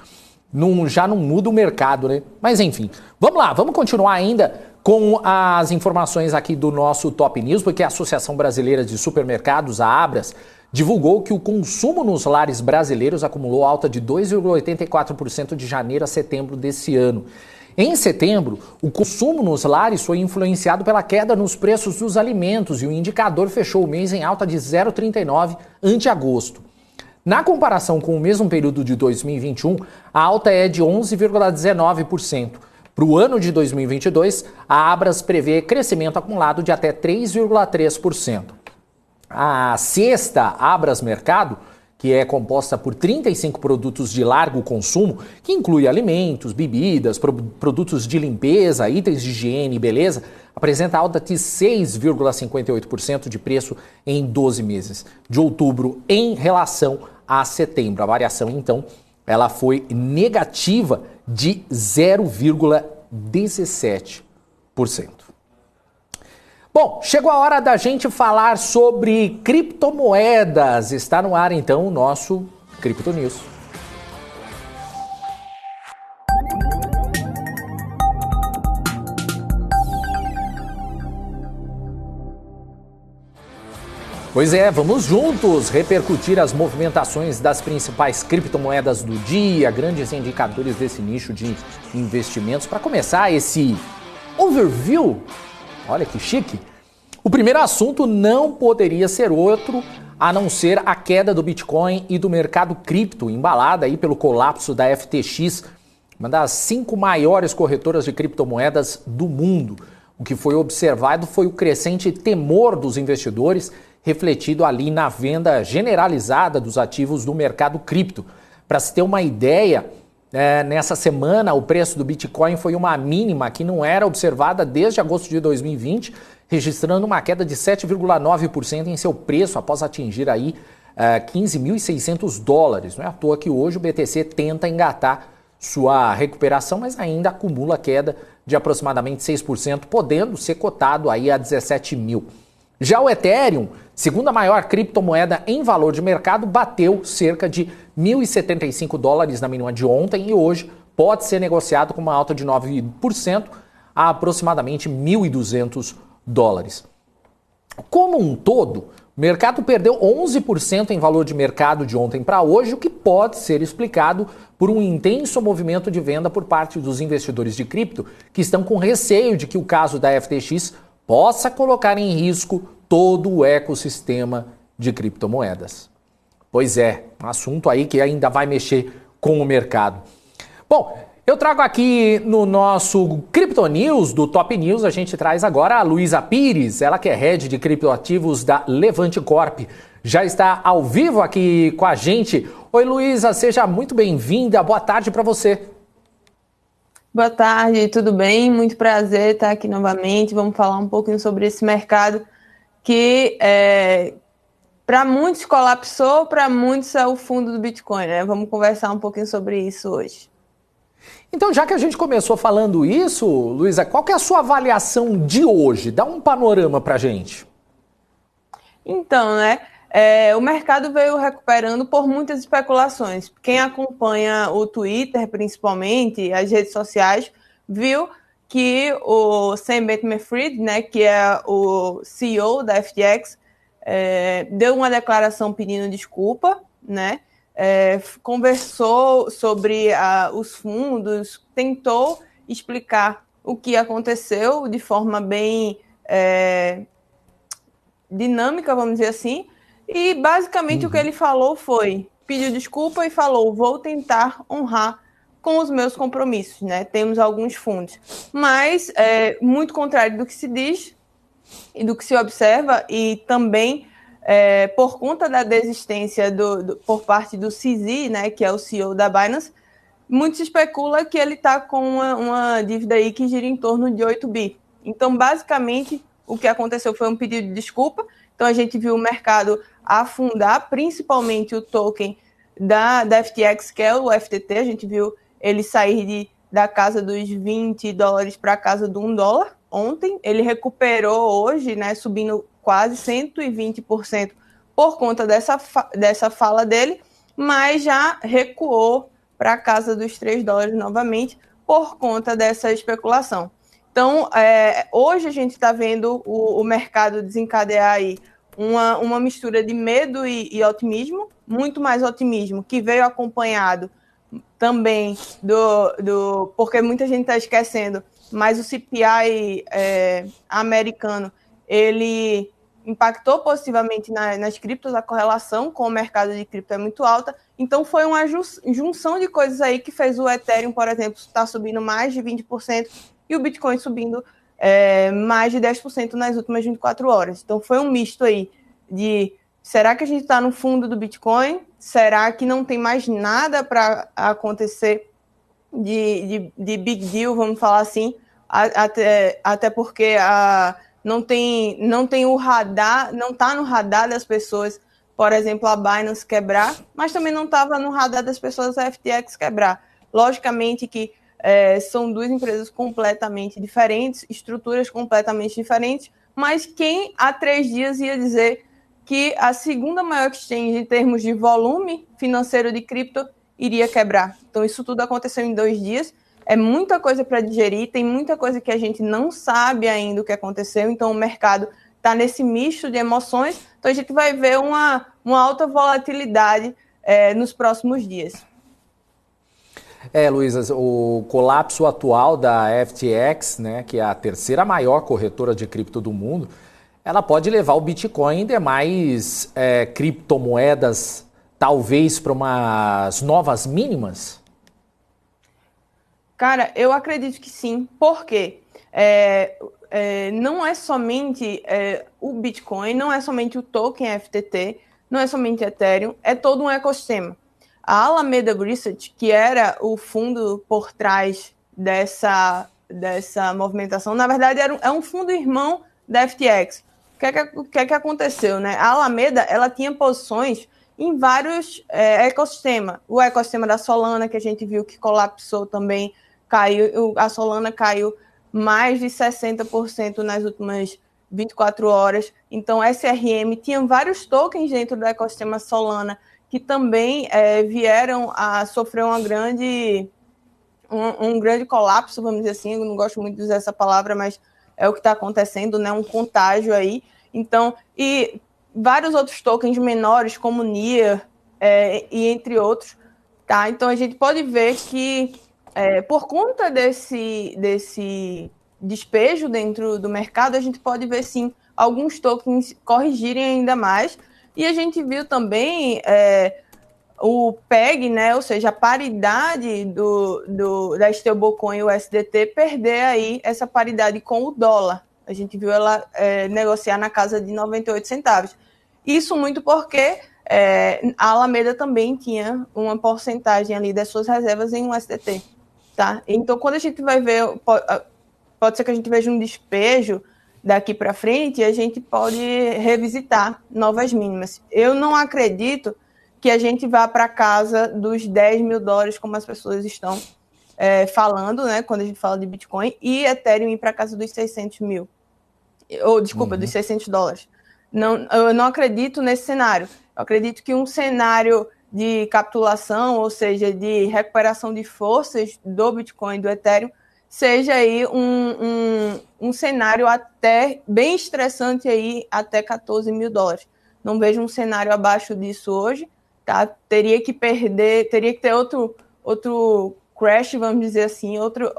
já não muda o mercado, né? Mas enfim, vamos lá, vamos continuar ainda com as informações aqui do nosso Top News, porque a Associação Brasileira de Supermercados, a Abras, divulgou que o consumo nos lares brasileiros acumulou alta de 2,84% de janeiro a setembro desse ano. Em setembro, o consumo nos lares foi influenciado pela queda nos preços dos alimentos e o indicador fechou o mês em alta de 0,39 ante agosto. Na comparação com o mesmo período de 2021, a alta é de 11,19%. Para o ano de 2022, a Abras prevê crescimento acumulado de até 3,3%. A cesta Abras Mercado, que é composta por 35 produtos de largo consumo, que inclui alimentos, bebidas, produtos de limpeza, itens de higiene e beleza, apresenta alta de 6,58% de preço em 12 meses, de outubro em relação a setembro. A variação, então, ela foi negativa de 0,17%. Bom, chegou a hora da gente falar sobre criptomoedas. Está no ar, então, o nosso Crypto News. Pois é, vamos juntos repercutir as movimentações das principais criptomoedas do dia, grandes indicadores desse nicho de investimentos. Para começar esse overview, olha que chique, o primeiro assunto não poderia ser outro a não ser a queda do Bitcoin e do mercado cripto, embalada aí pelo colapso da FTX, uma das 5 maiores corretoras de criptomoedas do mundo. O que foi observado foi o crescente temor dos investidores, refletido ali na venda generalizada dos ativos do mercado cripto. Para se ter uma ideia, nessa semana o preço do Bitcoin foi uma mínima que não era observada desde agosto de 2020, registrando uma queda de 7,9% em seu preço após atingir aí $15.600. Não é à toa que hoje o BTC tenta engatar sua recuperação, mas ainda acumula queda de aproximadamente 6%, podendo ser cotado aí a 17 mil. Já o Ethereum, segunda maior criptomoeda em valor de mercado, bateu cerca de $1.075 na mínima de ontem e hoje pode ser negociado com uma alta de 9% a aproximadamente $1.200. Como um todo, o mercado perdeu 11% em valor de mercado de ontem para hoje, o que pode ser explicado por um intenso movimento de venda por parte dos investidores de cripto que estão com receio de que o caso da FTX possa colocar em risco todo o ecossistema de criptomoedas. Pois é, um assunto aí que ainda vai mexer com o mercado. Bom, eu trago aqui no nosso Crypto News, do Top News, a gente traz agora a Luísa Pires, ela que é head de criptoativos da Levante Corp. Já está ao vivo aqui com a gente. Oi, Luísa, seja muito bem-vinda. Boa tarde para você. Boa tarde, tudo bem? Muito prazer estar aqui novamente. Vamos falar um pouquinho sobre esse mercado que para muitos colapsou, para muitos é o fundo do Bitcoin, né? Vamos conversar um pouquinho sobre isso hoje. Então, já que a gente começou falando isso, Luísa, qual que é a sua avaliação de hoje? Dá um panorama para a gente. Então, né? O mercado veio recuperando por muitas especulações. Quem acompanha o Twitter, principalmente, as redes sociais, viu que o Sam Bankman-Fried, né, que é o CEO da FTX, deu uma declaração pedindo desculpa, né? Conversou sobre os fundos, tentou explicar o que aconteceu de forma bem dinâmica, vamos dizer assim. E, basicamente, o que ele falou foi, pediu desculpa e falou, vou tentar honrar com os meus compromissos, né? Temos alguns fundos. Mas, muito contrário do que se diz e do que se observa, e também por conta da desistência por parte do CZ, né, que é o CEO da Binance, muito se especula que ele está com uma dívida aí que gira em torno de 8 bi. Então, basicamente, o que aconteceu foi um pedido de desculpa. Então, a gente viu o mercado afundar, principalmente o token da FTX, que é o FTT. A gente viu ele sair da casa dos $20 para a casa do $1 ontem. Ele recuperou hoje, né, subindo quase 120% por conta dessa fala dele, mas já recuou para a casa dos $3 novamente por conta dessa especulação. Então, hoje a gente está vendo o mercado desencadear aí uma mistura de medo e otimismo, muito mais otimismo, que veio acompanhado também porque muita gente está esquecendo, mas o CPI americano, ele impactou positivamente nas criptos, a correlação com o mercado de cripto é muito alta, então foi uma junção de coisas aí que fez o Ethereum, por exemplo, estar subindo mais de 20%, e o Bitcoin subindo mais de 10% nas últimas 24 horas. Então foi um misto aí de, será que a gente está no fundo do Bitcoin? Será que não tem mais nada para acontecer de big deal, vamos falar assim, até porque não tem o radar, não está no radar das pessoas, por exemplo, a Binance quebrar, mas também não estava no radar das pessoas a FTX quebrar. Logicamente que são duas empresas completamente diferentes, estruturas completamente diferentes, mas quem há 3 dias ia dizer que a segunda maior exchange em termos de volume financeiro de cripto iria quebrar? Então isso tudo aconteceu em 2 dias, é muita coisa para digerir, tem muita coisa que a gente não sabe ainda o que aconteceu, então o mercado está nesse misto de emoções, então a gente vai ver uma alta volatilidade nos próximos dias. Luísa, o colapso atual da FTX, né, que é a terceira maior corretora de cripto do mundo, ela pode levar o Bitcoin e demais criptomoedas, talvez, para umas novas mínimas? Cara, eu acredito que sim. Por quê? Não é somente o Bitcoin, não é somente o token FTT, não é somente Ethereum, é todo um ecossistema. A Alameda Research, que era o fundo por trás dessa movimentação, na verdade é um fundo irmão da FTX. O que é que aconteceu, né? A Alameda, ela tinha posições em vários ecossistemas. O ecossistema da Solana, que a gente viu que colapsou também, caiu, a Solana caiu mais de 60% nas últimas 24 horas. Então, SRM tinha vários tokens dentro do ecossistema Solana que também vieram a sofrer um grande colapso, vamos dizer assim. Eu não gosto muito de usar essa palavra, mas é o que está acontecendo, né? Um contágio aí. Então, e vários outros tokens menores, como NIR, e entre outros, tá? Então, a gente pode ver que, por conta desse despejo dentro do mercado, a gente pode ver, sim, alguns tokens corrigirem ainda mais. E a gente viu também o PEG, né, ou seja, a paridade da stablecoin e o USDT perder aí essa paridade com o dólar. A gente viu ela negociar na casa de 98 centavos. Isso muito porque a Alameda também tinha uma porcentagem ali das suas reservas em USDT, tá? Então, quando a gente vai ver, pode ser que a gente veja um despejo daqui para frente e a gente pode revisitar novas mínimas. Eu não acredito que a gente vá para casa dos 10 mil dólares, como as pessoas estão falando, né, quando a gente fala de Bitcoin, e Ethereum ir para casa dos 600 mil. Dos 600 dólares. Não, eu não acredito nesse cenário. Eu acredito que um cenário de capitulação, ou seja, de recuperação de forças do Bitcoin e do Ethereum, seja aí um cenário até bem estressante aí, até 14 mil dólares. Não vejo um cenário abaixo disso hoje, tá? Teria que ter outro crash, vamos dizer assim,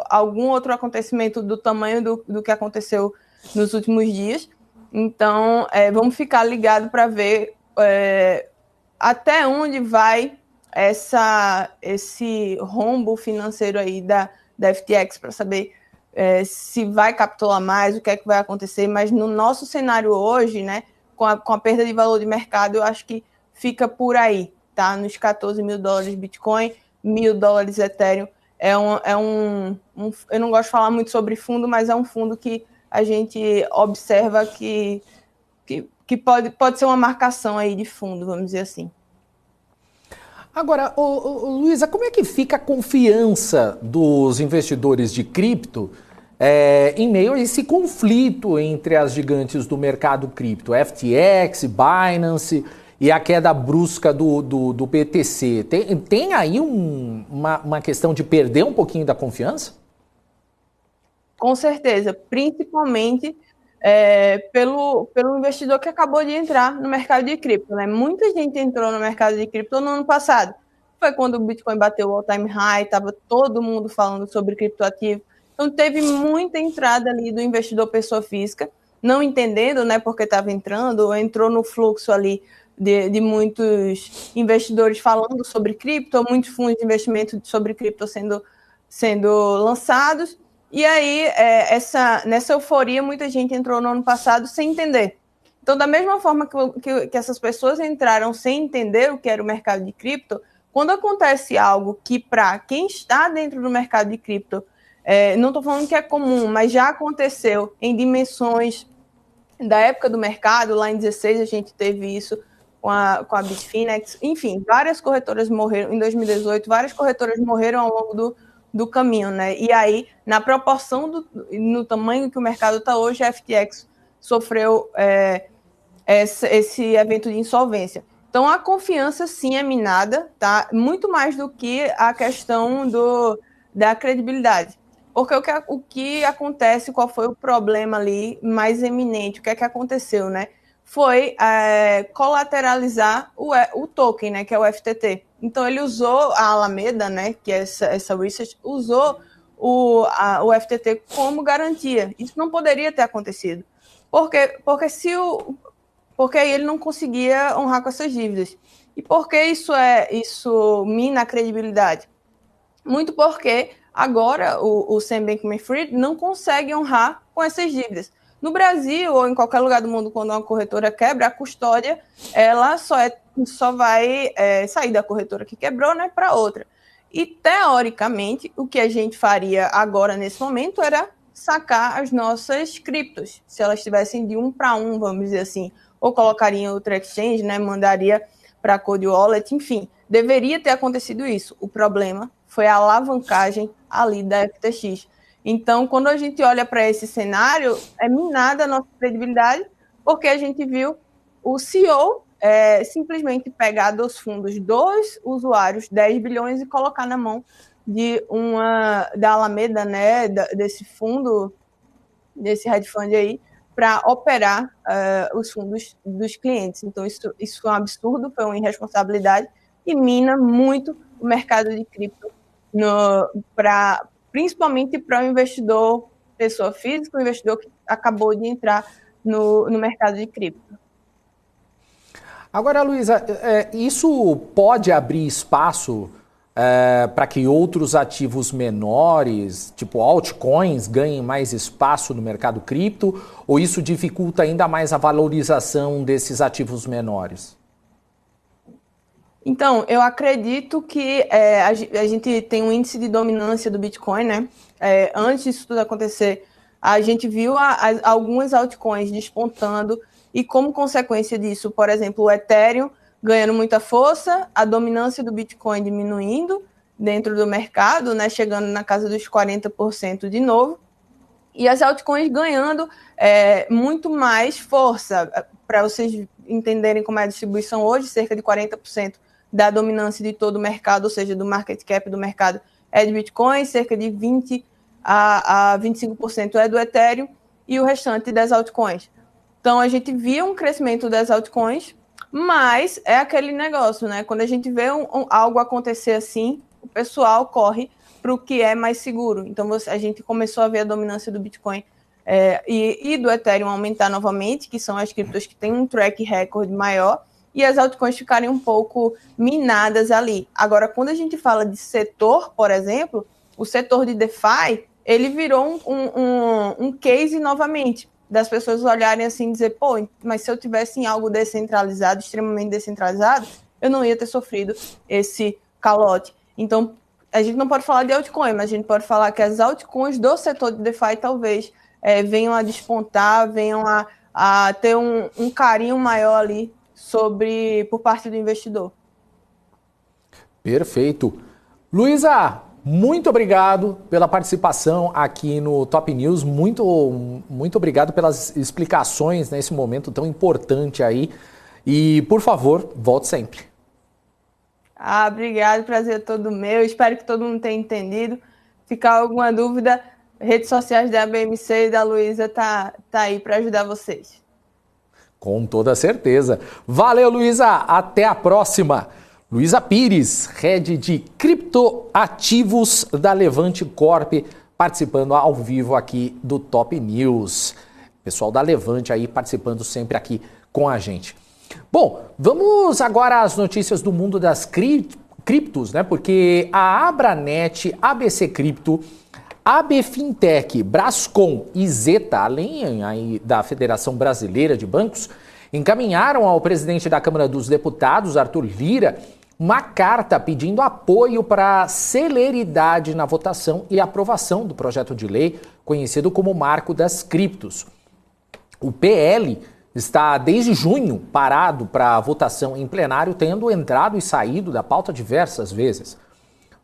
algum outro acontecimento do tamanho do que aconteceu nos últimos dias. Então, vamos ficar ligados para ver até onde vai esse rombo financeiro aí da FTX, para saber se vai capitular mais, o que é que vai acontecer. Mas no nosso cenário hoje, né, com a perda de valor de mercado, eu acho que fica por aí, tá? Nos 14 mil dólares Bitcoin, 1.000 dólares Ethereum. Eu não gosto de falar muito sobre fundo, mas é um fundo que a gente observa que pode ser uma marcação aí de fundo, vamos dizer assim. Agora, Luísa, como é que fica a confiança dos investidores de cripto em meio a esse conflito entre as gigantes do mercado cripto, FTX, Binance e a queda brusca do BTC? Tem aí uma questão de perder um pouquinho da confiança? Com certeza, principalmente pelo investidor que acabou de entrar no mercado de cripto, né? Muita gente entrou no mercado de cripto no ano passado. Foi quando o Bitcoin bateu o all-time high, estava todo mundo falando sobre criptoativo. Então, teve muita entrada ali do investidor pessoa física, não entendendo, né, porque estava entrou no fluxo ali de muitos investidores falando sobre cripto, muitos fundos de investimento sobre cripto sendo lançados. E aí, nessa euforia, muita gente entrou no ano passado sem entender. Então, da mesma forma que essas pessoas entraram sem entender o que era o mercado de cripto, quando acontece algo que, para quem está dentro do mercado de cripto, não estou falando que é comum, mas já aconteceu em dimensões da época do mercado, lá em 2016 a gente teve isso com a Bitfinex, enfim, várias corretoras morreram, em 2018, várias corretoras morreram ao longo do caminho, né? E aí, na proporção no tamanho que o mercado está hoje, a FTX sofreu esse evento de insolvência. Então, a confiança, sim, é minada, tá? Muito mais do que a questão da credibilidade. Porque o que acontece, qual foi o problema ali mais eminente, o que é que aconteceu, né? Foi colateralizar o token, né, que é o FTT. Então, ele usou a Alameda, né, que é essa research, usou o FTT como garantia. Isso não poderia ter acontecido. Porque aí ele não conseguia honrar com essas dívidas. E por que isso mina a credibilidade? Muito porque agora o Sam Bankman-Fried não consegue honrar com essas dívidas. No Brasil ou em qualquer lugar do mundo, quando uma corretora quebra, a custódia ela só vai sair da corretora que quebrou, né, para outra. E, teoricamente, o que a gente faria agora, nesse momento, era sacar as nossas criptos, se elas estivessem de 1 para 1, vamos dizer assim, ou colocaria em outra exchange, né, mandaria para a Cold Wallet, enfim, deveria ter acontecido isso. O problema foi a alavancagem ali da FTX. Então, quando a gente olha para esse cenário, é minada a nossa credibilidade, porque a gente viu o CEO simplesmente pegar dos fundos dos usuários 10 bilhões e colocar na mão da Alameda, né, desse fundo, desse hedge fund aí, para operar os fundos dos clientes. Então, isso foi um absurdo, foi uma irresponsabilidade e mina muito o mercado de cripto, principalmente para o investidor, pessoa física, o investidor que acabou de entrar no mercado de cripto. Agora, Luísa, isso pode abrir espaço para que outros ativos menores, tipo altcoins, ganhem mais espaço no mercado cripto? Ou isso dificulta ainda mais a valorização desses ativos menores? Então, eu acredito que a gente tem um índice de dominância do Bitcoin, né? Antes disso tudo acontecer, a gente viu algumas altcoins despontando e como consequência disso, por exemplo, o Ethereum ganhando muita força, a dominância do Bitcoin diminuindo dentro do mercado, né? Chegando na casa dos 40% de novo, e as altcoins ganhando muito mais força. Para vocês entenderem como é a distribuição hoje, cerca de 40% da dominância de todo o mercado, ou seja, do market cap do mercado, é de Bitcoin, cerca de 20% a 25% é do Ethereum e o restante das altcoins. Então, a gente via um crescimento das altcoins, mas é aquele negócio, né? Quando a gente vê algo acontecer assim, o pessoal corre para o que é mais seguro. Então, a gente começou a ver a dominância do Bitcoin e do Ethereum aumentar novamente, que são as criptos que têm um track record maior, e as altcoins ficarem um pouco minadas ali. Agora, quando a gente fala de setor, por exemplo, o setor de DeFi, ele virou um case novamente, das pessoas olharem assim e dizer, pô, mas se eu tivesse em algo descentralizado, extremamente descentralizado, eu não ia ter sofrido esse calote. Então, a gente não pode falar de altcoin, mas a gente pode falar que as altcoins do setor de DeFi talvez venham a despontar, venham a ter um carinho maior ali por parte do investidor. Perfeito. Luísa, muito obrigado pela participação aqui no Top News. Muito obrigado pelas explicações nesse momento tão importante aí. E, por favor, volte sempre. Obrigado, prazer é todo meu. Espero que todo mundo tenha entendido. Ficar alguma dúvida, redes sociais da BMC e da Luísa tá aí para ajudar vocês. Com toda certeza. Valeu, Luísa. Até a próxima. Luísa Pires, head de criptoativos da Levante Corp, participando ao vivo aqui do Top News. Pessoal da Levante aí participando sempre aqui com a gente. Bom, vamos agora às notícias do mundo das criptos, né? Porque a Abranet, ABC Cripto, AB Fintech, Brascom e Zeta, além aí da Federação Brasileira de Bancos, encaminharam ao presidente da Câmara dos Deputados, Arthur Lira, uma carta pedindo apoio para a celeridade na votação e aprovação do projeto de lei conhecido como Marco das Criptos. O PL está desde junho parado para votação em plenário, tendo entrado e saído da pauta diversas vezes.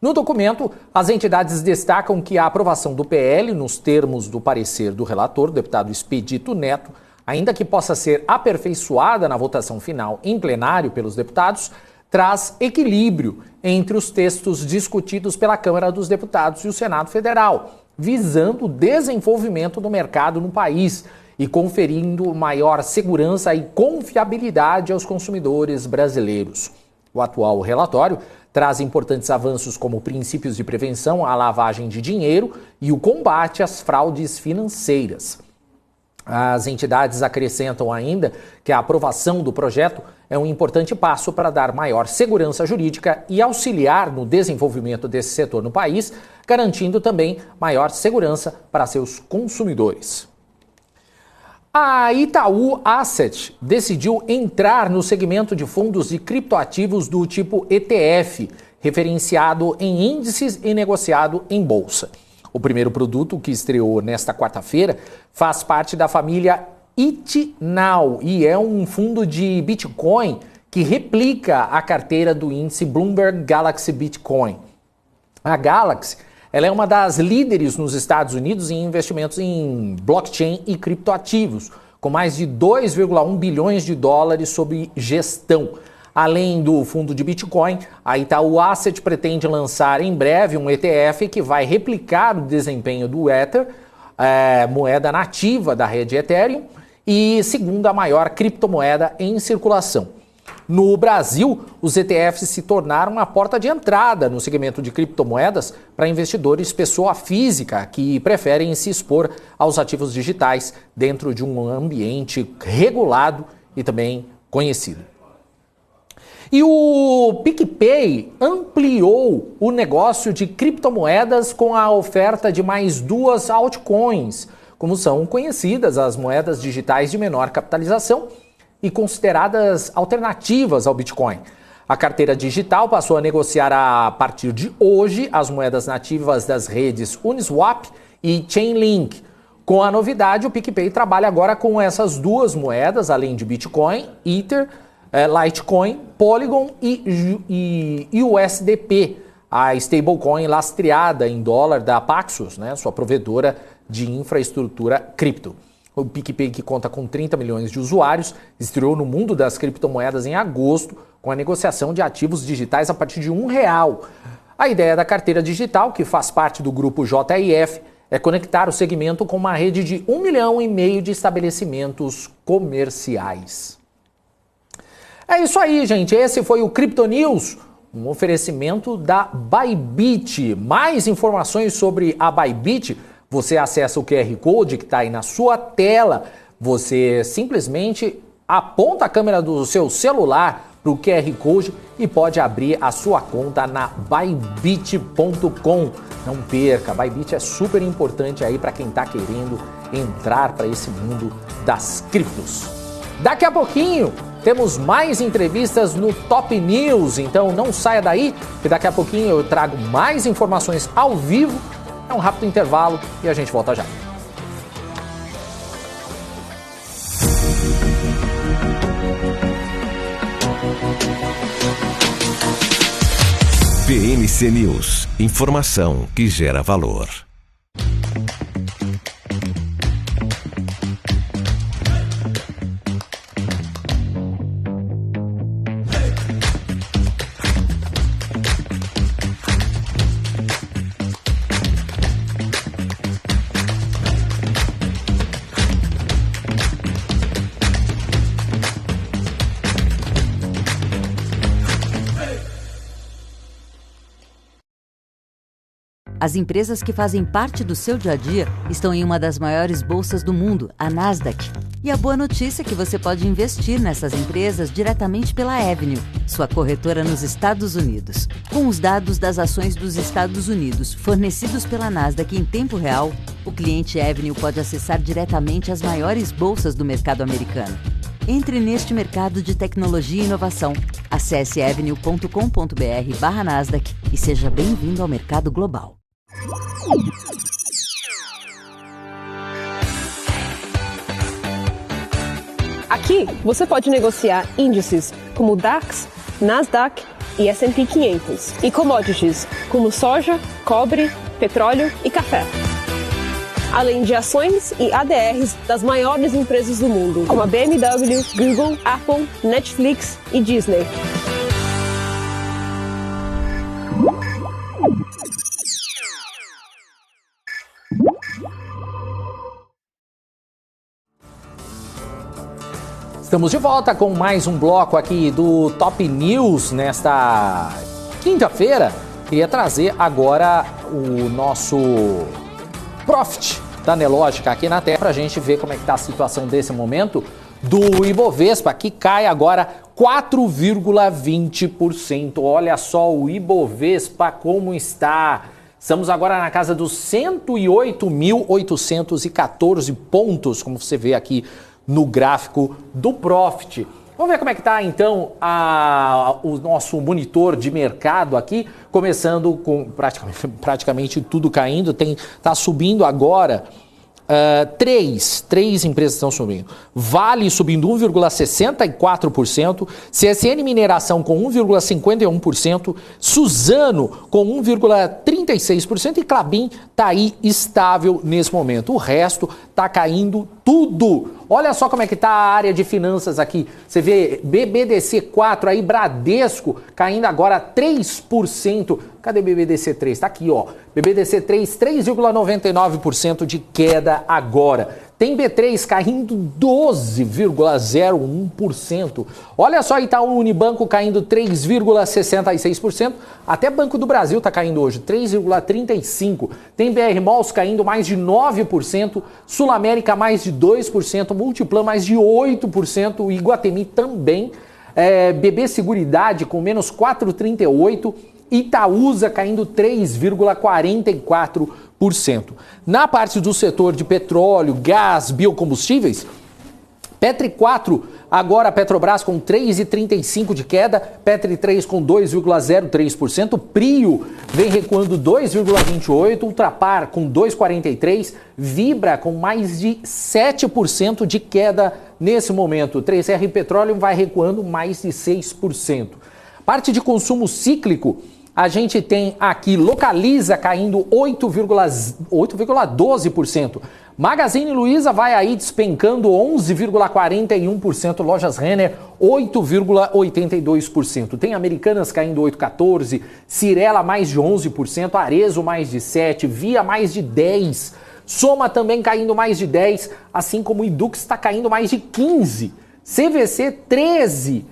No documento, as entidades destacam que a aprovação do PL, nos termos do parecer do relator, o deputado Expedito Neto, ainda que possa ser aperfeiçoada na votação final em plenário pelos deputados, traz equilíbrio entre os textos discutidos pela Câmara dos Deputados e o Senado Federal, visando o desenvolvimento do mercado no país e conferindo maior segurança e confiabilidade aos consumidores brasileiros. O atual relatório traz importantes avanços como princípios de prevenção à lavagem de dinheiro e o combate às fraudes financeiras. As entidades acrescentam ainda que a aprovação do projeto é um importante passo para dar maior segurança jurídica e auxiliar no desenvolvimento desse setor no país, garantindo também maior segurança para seus consumidores. A Itaú Asset decidiu entrar no segmento de fundos de criptoativos do tipo ETF, referenciado em índices e negociado em bolsa. O primeiro produto, que estreou nesta quarta-feira, faz parte da família ItNow e é um fundo de Bitcoin que replica a carteira do índice Bloomberg Galaxy Bitcoin. A Galaxy ela é uma das líderes nos Estados Unidos em investimentos em blockchain e criptoativos, com mais de 2,1 bilhões de dólares sob gestão. Além do fundo de Bitcoin, a Itaú Asset pretende lançar em breve um ETF que vai replicar o desempenho do Ether, moeda nativa da rede Ethereum, e segunda maior criptomoeda em circulação. No Brasil, os ETFs se tornaram a porta de entrada no segmento de criptomoedas para investidores pessoa física que preferem se expor aos ativos digitais dentro de um ambiente regulado e também conhecido. E o PicPay ampliou o negócio de criptomoedas com a oferta de mais 2 altcoins, como são conhecidas as moedas digitais de menor capitalização e consideradas alternativas ao Bitcoin. A carteira digital passou a negociar a partir de hoje as moedas nativas das redes Uniswap e Chainlink. Com a novidade, o PicPay trabalha agora com essas duas moedas, além de Bitcoin, Ether, Litecoin, Polygon e USDP, a stablecoin lastreada em dólar da Paxos, né, sua provedora de infraestrutura cripto. O PicPay, que conta com 30 milhões de usuários, estreou no mundo das criptomoedas em agosto com a negociação de ativos digitais a partir de R$1. A ideia da carteira digital, que faz parte do grupo JIF, é conectar o segmento com uma rede de 1,5 milhão de estabelecimentos comerciais. É isso aí, gente. Esse foi o Crypto News, um oferecimento da Bybit. Mais informações sobre a Bybit, você acessa o QR Code que está aí na sua tela. Você simplesmente aponta a câmera do seu celular para o QR Code e pode abrir a sua conta na bybit.com. Não perca, a Bybit é super importante aí para quem está querendo entrar para esse mundo das criptos. Daqui a pouquinho temos mais entrevistas no Top News, então não saia daí, que daqui a pouquinho eu trago mais informações ao vivo. É um rápido intervalo e a gente volta já. BMC News, informação que gera valor. As empresas que fazem parte do seu dia a dia estão em uma das maiores bolsas do mundo, a Nasdaq. E a boa notícia é que você pode investir nessas empresas diretamente pela Avenue, sua corretora nos Estados Unidos. Com os dados das ações dos Estados Unidos fornecidos pela Nasdaq em tempo real, o cliente Avenue pode acessar diretamente as maiores bolsas do mercado americano. Entre neste mercado de tecnologia e inovação. Acesse avenue.com.br/Nasdaq e seja bem-vindo ao mercado global. Aqui você pode negociar índices como DAX, Nasdaq e S&P 500 e commodities como soja, cobre, petróleo e café. Além de ações e ADRs das maiores empresas do mundo, como a BMW, Google, Apple, Netflix e Disney. Estamos de volta com mais um bloco aqui do Top News nesta quinta-feira. Queria trazer agora o nosso Profit da Nelogica aqui na tela para a gente ver como é que está a situação desse momento do Ibovespa, que cai agora 4,20%. Olha só o Ibovespa como está. Estamos agora na casa dos 108.814 pontos, como você vê aqui no gráfico do Profit. Vamos ver como é que está então o nosso monitor de mercado aqui, começando com praticamente tudo caindo, está subindo agora. Três empresas estão subindo. Vale subindo 1,64%, CSN Mineração com 1,51%, Suzano com 1,36% e Klabin está aí estável nesse momento. O resto está caindo tudo. Olha só como é que está a área de finanças aqui. Você vê BBDC4 aí, Bradesco, caindo agora 3%. Cadê BBDC3? Está aqui, ó. BBDC3, 3,99% de queda agora. Tem B3 caindo 12,01%. Olha só, Itaú Unibanco caindo 3,66%. Até Banco do Brasil está caindo hoje, 3,35%. Tem BR Malls caindo mais de 9%. Sul América mais de 2%. Multiplan mais de 8%. Iguatemi também. BB Seguridade com menos 4,38%. Itaúsa caindo 3,44%. Na parte do setor de petróleo, gás, biocombustíveis, Petri 4, agora a Petrobras com 3,35% de queda, Petri 3 com 2,03%, Prio vem recuando 2,28%, Ultrapar com 2,43%, Vibra com mais de 7% de queda nesse momento, 3R Petroleum vai recuando mais de 6%. Parte de consumo cíclico, a gente tem aqui Localiza caindo 8,12%. Magazine Luiza vai aí despencando 11,41%. Lojas Renner 8,82%. Tem Americanas caindo 8,14%. Cirela mais de 11%. Arezzo mais de 7%. Via mais de 10%. Soma também caindo mais de 10%. Assim como o Idux está caindo mais de 15%. CVC 13%.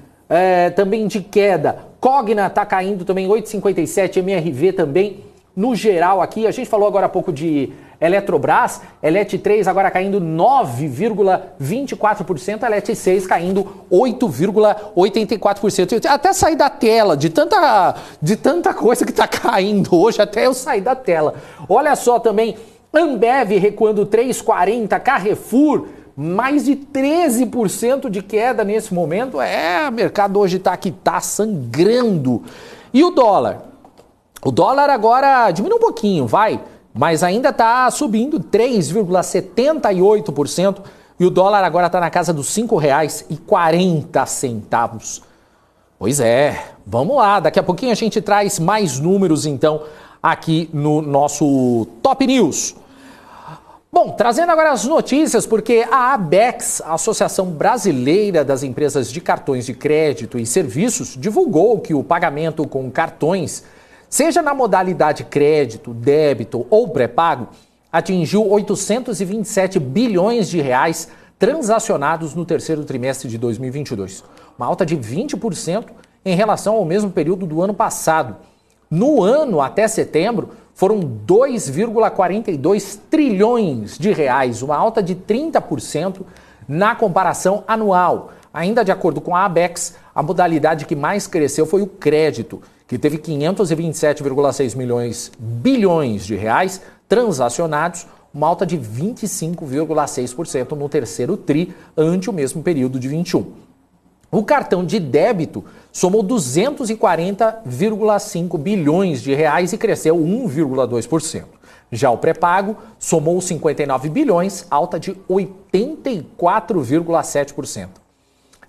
Também de queda. Cogna está caindo também 8,57%, MRV também. No geral aqui, a gente falou agora há pouco de Eletrobras, Elet 3 agora caindo 9,24%, Elet 6 caindo 8,84%. Eu até saí da tela, de tanta coisa que está caindo hoje, até eu saí da tela. Olha só também, Ambev recuando 3,40%, Carrefour mais de 13% de queda nesse momento. O mercado hoje está aqui, está sangrando. E o dólar? O dólar agora diminui um pouquinho, mas ainda está subindo 3,78%. E o dólar agora está na casa dos R$ 5,40. Pois é, vamos lá. Daqui a pouquinho a gente traz mais números, então, aqui no nosso Top News. Bom, trazendo agora as notícias, porque a ABECS, a Associação Brasileira das Empresas de Cartões de Crédito e Serviços, divulgou que o pagamento com cartões, seja na modalidade crédito, débito ou pré-pago, atingiu 827 bilhões de reais transacionados no terceiro trimestre de 2022, uma alta de 20% em relação ao mesmo período do ano passado. No ano até setembro, foram 2,42 trilhões de reais, uma alta de 30% na comparação anual. Ainda de acordo com a ABECS, a modalidade que mais cresceu foi o crédito, que teve 527,6 bilhões de reais transacionados, uma alta de 25,6% no terceiro TRI, ante o mesmo período de 21. O cartão de débito somou 240,5 bilhões de reais e cresceu 1,2%. Já o pré-pago somou 59 bilhões, alta de 84,7%.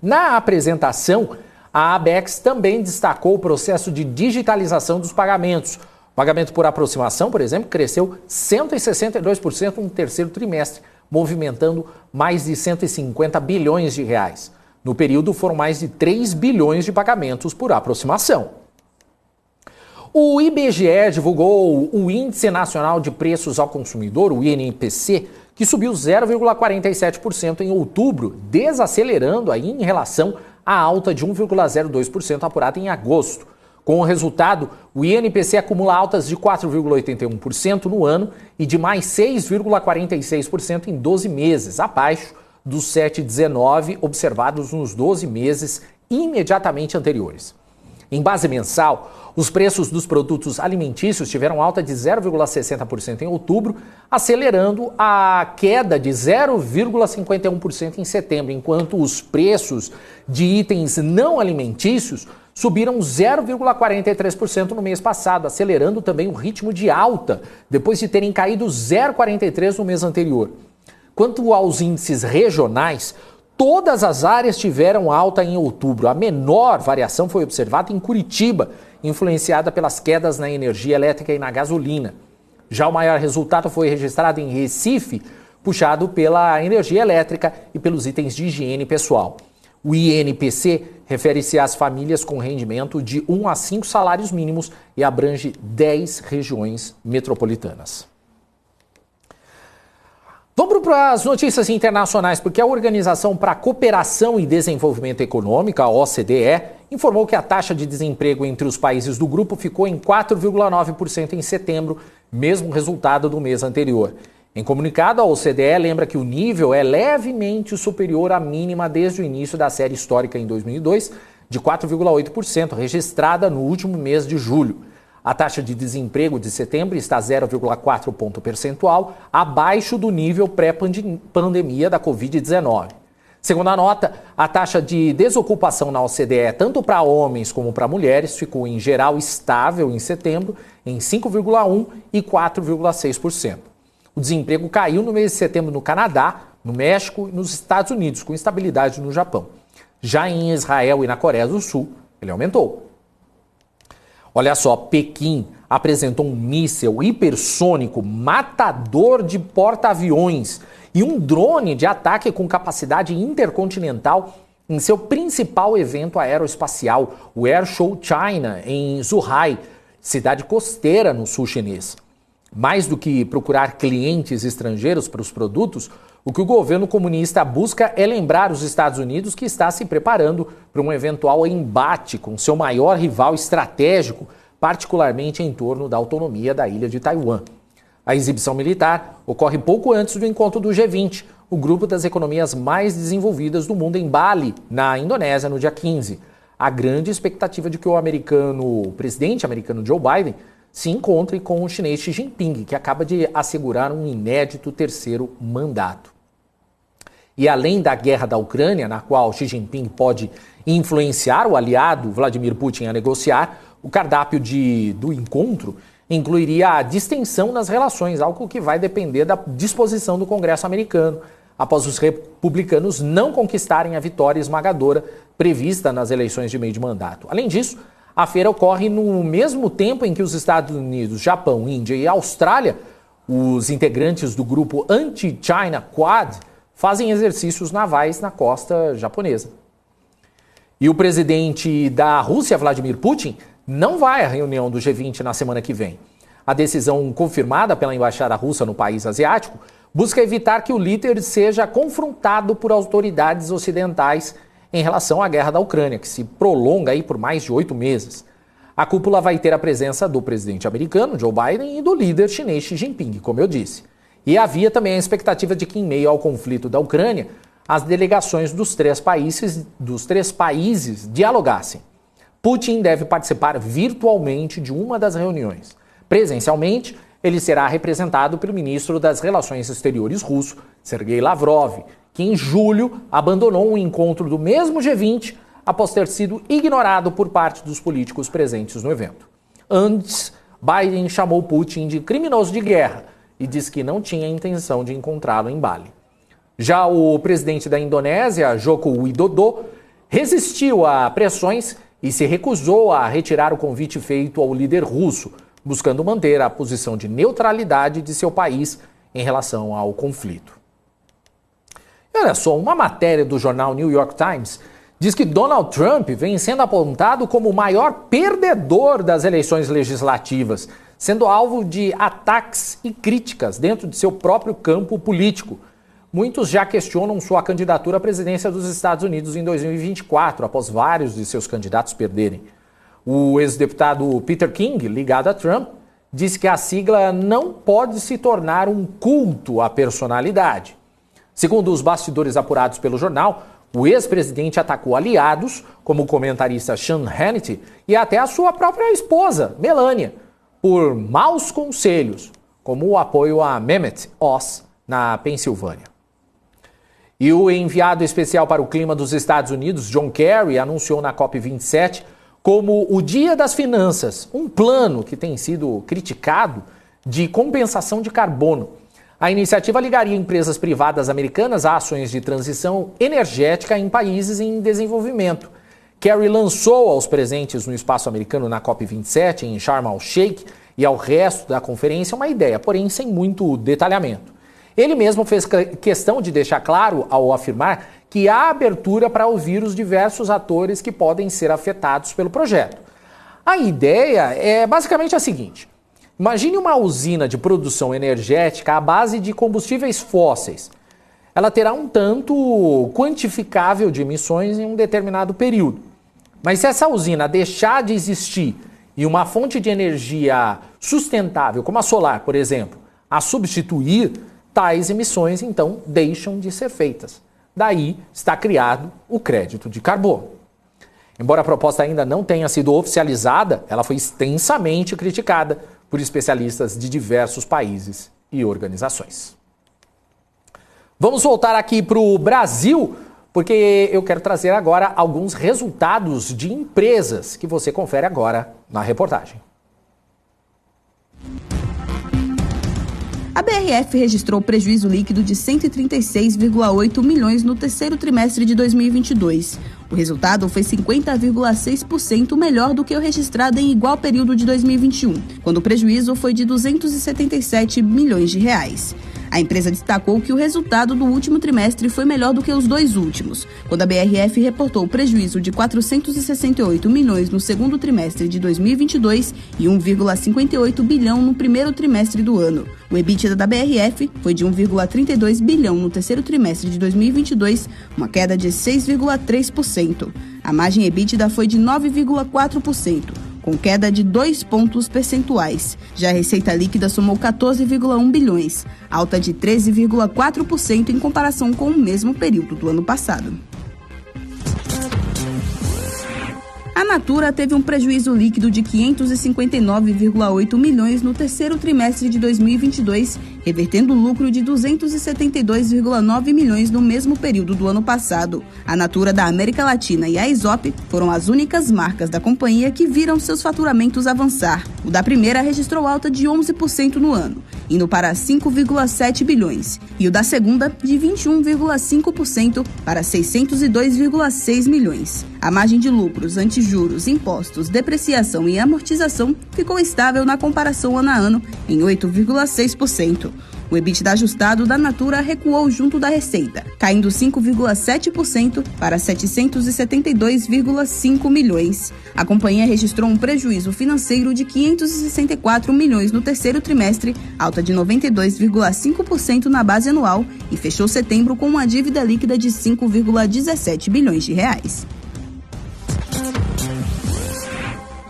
Na apresentação, a ABECS também destacou o processo de digitalização dos pagamentos. O pagamento por aproximação, por exemplo, cresceu 162% no terceiro trimestre, movimentando mais de 150 bilhões de reais. No período, foram mais de 3 bilhões de pagamentos por aproximação. O IBGE divulgou o Índice Nacional de Preços ao Consumidor, o INPC, que subiu 0,47% em outubro, desacelerando aí em relação à alta de 1,02% apurada em agosto. Com o resultado, o INPC acumula altas de 4,81% no ano e de mais 6,46% em 12 meses, abaixo dos 7,19 observados nos 12 meses imediatamente anteriores. Em base mensal, os preços dos produtos alimentícios tiveram alta de 0,60% em outubro, acelerando a queda de 0,51% em setembro, enquanto os preços de itens não alimentícios subiram 0,43% no mês passado, acelerando também o ritmo de alta, depois de terem caído 0,43% no mês anterior. Quanto aos índices regionais, todas as áreas tiveram alta em outubro. A menor variação foi observada em Curitiba, influenciada pelas quedas na energia elétrica e na gasolina. Já o maior resultado foi registrado em Recife, puxado pela energia elétrica e pelos itens de higiene pessoal. O INPC refere-se às famílias com rendimento de 1 a 5 salários mínimos e abrange 10 regiões metropolitanas. Vamos para as notícias internacionais, porque a Organização para a Cooperação e Desenvolvimento Econômico, a OCDE, informou que a taxa de desemprego entre os países do grupo ficou em 4,9% em setembro, mesmo resultado do mês anterior. Em comunicado, a OCDE lembra que o nível é levemente superior à mínima desde o início da série histórica em 2002, de 4,8%, registrada no último mês de julho. A taxa de desemprego de setembro está 0,4 ponto percentual abaixo do nível pré-pandemia da Covid-19. Segundo a nota, a taxa de desocupação na OCDE, tanto para homens como para mulheres, ficou em geral estável em setembro, em 5,1% e 4,6%. O desemprego caiu no mês de setembro no Canadá, no México e nos Estados Unidos, com estabilidade no Japão. Já em Israel e na Coreia do Sul, ele aumentou. Olha só, Pequim apresentou um míssil hipersônico matador de porta-aviões e um drone de ataque com capacidade intercontinental em seu principal evento aeroespacial, o Air Show China, em Zhuhai, cidade costeira no sul chinês. Mais do que procurar clientes estrangeiros para os produtos, o que o governo comunista busca é lembrar os Estados Unidos que está se preparando para um eventual embate com seu maior rival estratégico, particularmente em torno da autonomia da ilha de Taiwan. A exibição militar ocorre pouco antes do encontro do G20, o grupo das economias mais desenvolvidas do mundo, em Bali, na Indonésia, no dia 15. Há grande expectativa de que o presidente americano Joe Biden se encontre com o chinês Xi Jinping, que acaba de assegurar um inédito terceiro mandato. E além da guerra da Ucrânia, na qual Xi Jinping pode influenciar o aliado Vladimir Putin a negociar, o cardápio do encontro incluiria a distensão nas relações, algo que vai depender da disposição do Congresso americano, após os republicanos não conquistarem a vitória esmagadora prevista nas eleições de meio de mandato. Além disso, a feira ocorre no mesmo tempo em que os Estados Unidos, Japão, Índia e Austrália, os integrantes do grupo Anti-China Quad, fazem exercícios navais na costa japonesa. E o presidente da Rússia, Vladimir Putin, não vai à reunião do G20 na semana que vem. A decisão confirmada pela embaixada russa no país asiático busca evitar que o líder seja confrontado por autoridades ocidentais em relação à guerra da Ucrânia, que se prolonga aí por mais de 8 meses. A cúpula vai ter a presença do presidente americano, Joe Biden, e do líder chinês Xi Jinping, como eu disse. E havia também a expectativa de que, em meio ao conflito da Ucrânia, as delegações dos três países dialogassem. Putin deve participar virtualmente de uma das reuniões. Presencialmente, ele será representado pelo ministro das Relações Exteriores russo, Sergei Lavrov, que em julho abandonou um encontro do mesmo G20 após ter sido ignorado por parte dos políticos presentes no evento. Antes, Biden chamou Putin de criminoso de guerra e disse que não tinha intenção de encontrá-lo em Bali. Já o presidente da Indonésia, Joko Widodo, resistiu a pressões e se recusou a retirar o convite feito ao líder russo, buscando manter a posição de neutralidade de seu país em relação ao conflito. E olha só, uma matéria do jornal New York Times diz que Donald Trump vem sendo apontado como o maior perdedor das eleições legislativas, sendo alvo de ataques e críticas dentro de seu próprio campo político. Muitos já questionam sua candidatura à presidência dos Estados Unidos em 2024, após vários de seus candidatos perderem. O ex-deputado Peter King, ligado a Trump, disse que a sigla não pode se tornar um culto à personalidade. Segundo os bastidores apurados pelo jornal, o ex-presidente atacou aliados, como o comentarista Sean Hannity, e até a sua própria esposa, Melania, por maus conselhos, como o apoio a Mehmet Oz, na Pensilvânia. E o enviado especial para o clima dos Estados Unidos, John Kerry, anunciou na COP27 como o Dia das Finanças, um plano que tem sido criticado de compensação de carbono. A iniciativa ligaria empresas privadas americanas a ações de transição energética em países em desenvolvimento. Kerry lançou aos presentes no espaço americano na COP27, em Sharm el-Sheikh, e ao resto da conferência uma ideia, porém sem muito detalhamento. Ele mesmo fez questão de deixar claro, ao afirmar, que há abertura para ouvir os diversos atores que podem ser afetados pelo projeto. A ideia é basicamente a seguinte: imagine uma usina de produção energética à base de combustíveis fósseis. Ela terá um tanto quantificável de emissões em um determinado período. Mas se essa usina deixar de existir e uma fonte de energia sustentável, como a solar, por exemplo, a substituir, tais emissões, então, deixam de ser feitas. Daí está criado o crédito de carbono. Embora a proposta ainda não tenha sido oficializada, ela foi extensamente criticada por especialistas de diversos países e organizações. Vamos voltar aqui para o Brasil, porque eu quero trazer agora alguns resultados de empresas que você confere agora na reportagem. A BRF registrou prejuízo líquido de 136,8 milhões no terceiro trimestre de 2022. O resultado foi 50,6% melhor do que o registrado em igual período de 2021, quando o prejuízo foi de 277 milhões de reais. A empresa destacou que o resultado do último trimestre foi melhor do que os dois últimos, quando a BRF reportou prejuízo de 468 milhões no segundo trimestre de 2022 e 1,58 bilhão no primeiro trimestre do ano. O EBITDA da BRF foi de 1,32 bilhão no terceiro trimestre de 2022, uma queda de 6,3%. A margem EBITDA foi de 9,4%. com queda de 2 pontos percentuais. Já a receita líquida somou 14,1 bilhões, alta de 13,4% em comparação com o mesmo período do ano passado. A Natura teve um prejuízo líquido de 559,8 milhões no terceiro trimestre de 2022, revertendo lucro de 272,9 milhões no mesmo período do ano passado. A Natura da América Latina e a Aesop foram as únicas marcas da companhia que viram seus faturamentos avançar. O da primeira registrou alta de 11% no ano, indo para 5,7 bilhões, e o da segunda de 21,5% para 602,6 milhões. A margem de lucros antes juros, impostos, depreciação e amortização ficou estável na comparação ano a ano, em 8,6%. O EBITDA ajustado da Natura recuou junto da receita, caindo 5,7% para 772,5 milhões. A companhia registrou um prejuízo financeiro de 564 milhões no terceiro trimestre, alta de 92,5% na base anual, e fechou setembro com uma dívida líquida de 5,17 bilhões de reais.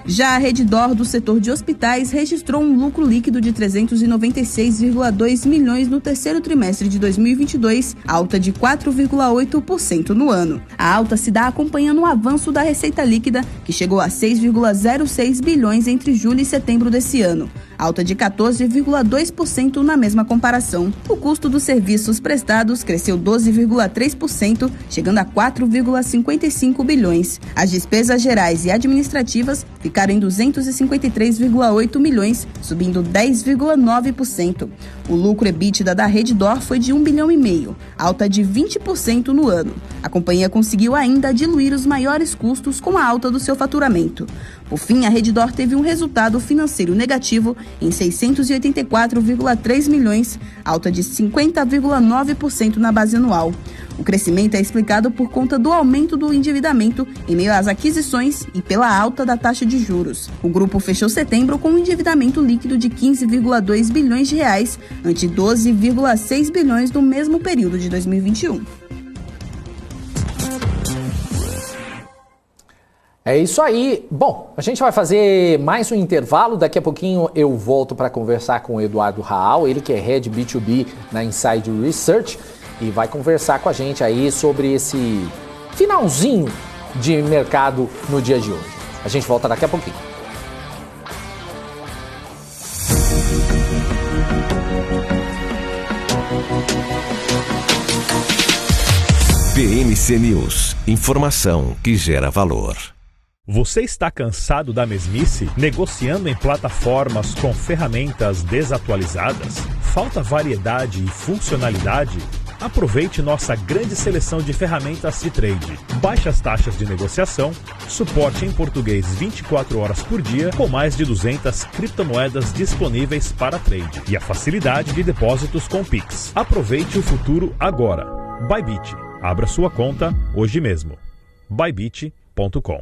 Já a Redditor do setor de hospitais registrou um lucro líquido de 396,2 milhões no terceiro trimestre de 2022, alta de 4,8% no ano. A alta se dá acompanhando o avanço da receita líquida, que chegou a 6,06 bilhões entre julho e setembro desse ano, alta de 14,2% na mesma comparação. O custo dos serviços prestados cresceu 12,3%, chegando a 4,55 bilhões. As despesas gerais e administrativas ficaram em 253,8 milhões, subindo 10,9%. O lucro EBITDA da Redditor foi de 1,5 bilhão, alta de 20% no ano. A companhia conseguiu ainda diluir os maiores custos com a alta do seu faturamento. Por fim, a Redditor teve um resultado financeiro negativo em 684,3 milhões, alta de 50,9% na base anual. O crescimento é explicado por conta do aumento do endividamento em meio às aquisições e pela alta da taxa de juros. O grupo fechou setembro com um endividamento líquido de 15,2 bilhões de reais, ante 12,6 bilhões no mesmo período de 2021. É isso aí. Bom, a gente vai fazer mais um intervalo. Daqui a pouquinho eu volto para conversar com o Eduardo Raal, ele que é Head B2B na Inside Research, e vai conversar com a gente aí sobre esse finalzinho de mercado no dia de hoje. A gente volta daqui a pouquinho. BMC News. Informação que gera valor. Você está cansado da mesmice? Negociando em plataformas com ferramentas desatualizadas? Falta variedade e funcionalidade? Aproveite nossa grande seleção de ferramentas de trade. Baixas taxas de negociação, suporte em português 24 horas por dia, com mais de 200 criptomoedas disponíveis para trade. E a facilidade de depósitos com Pix. Aproveite o futuro agora. Bybit. Abra sua conta hoje mesmo. Bybit.com.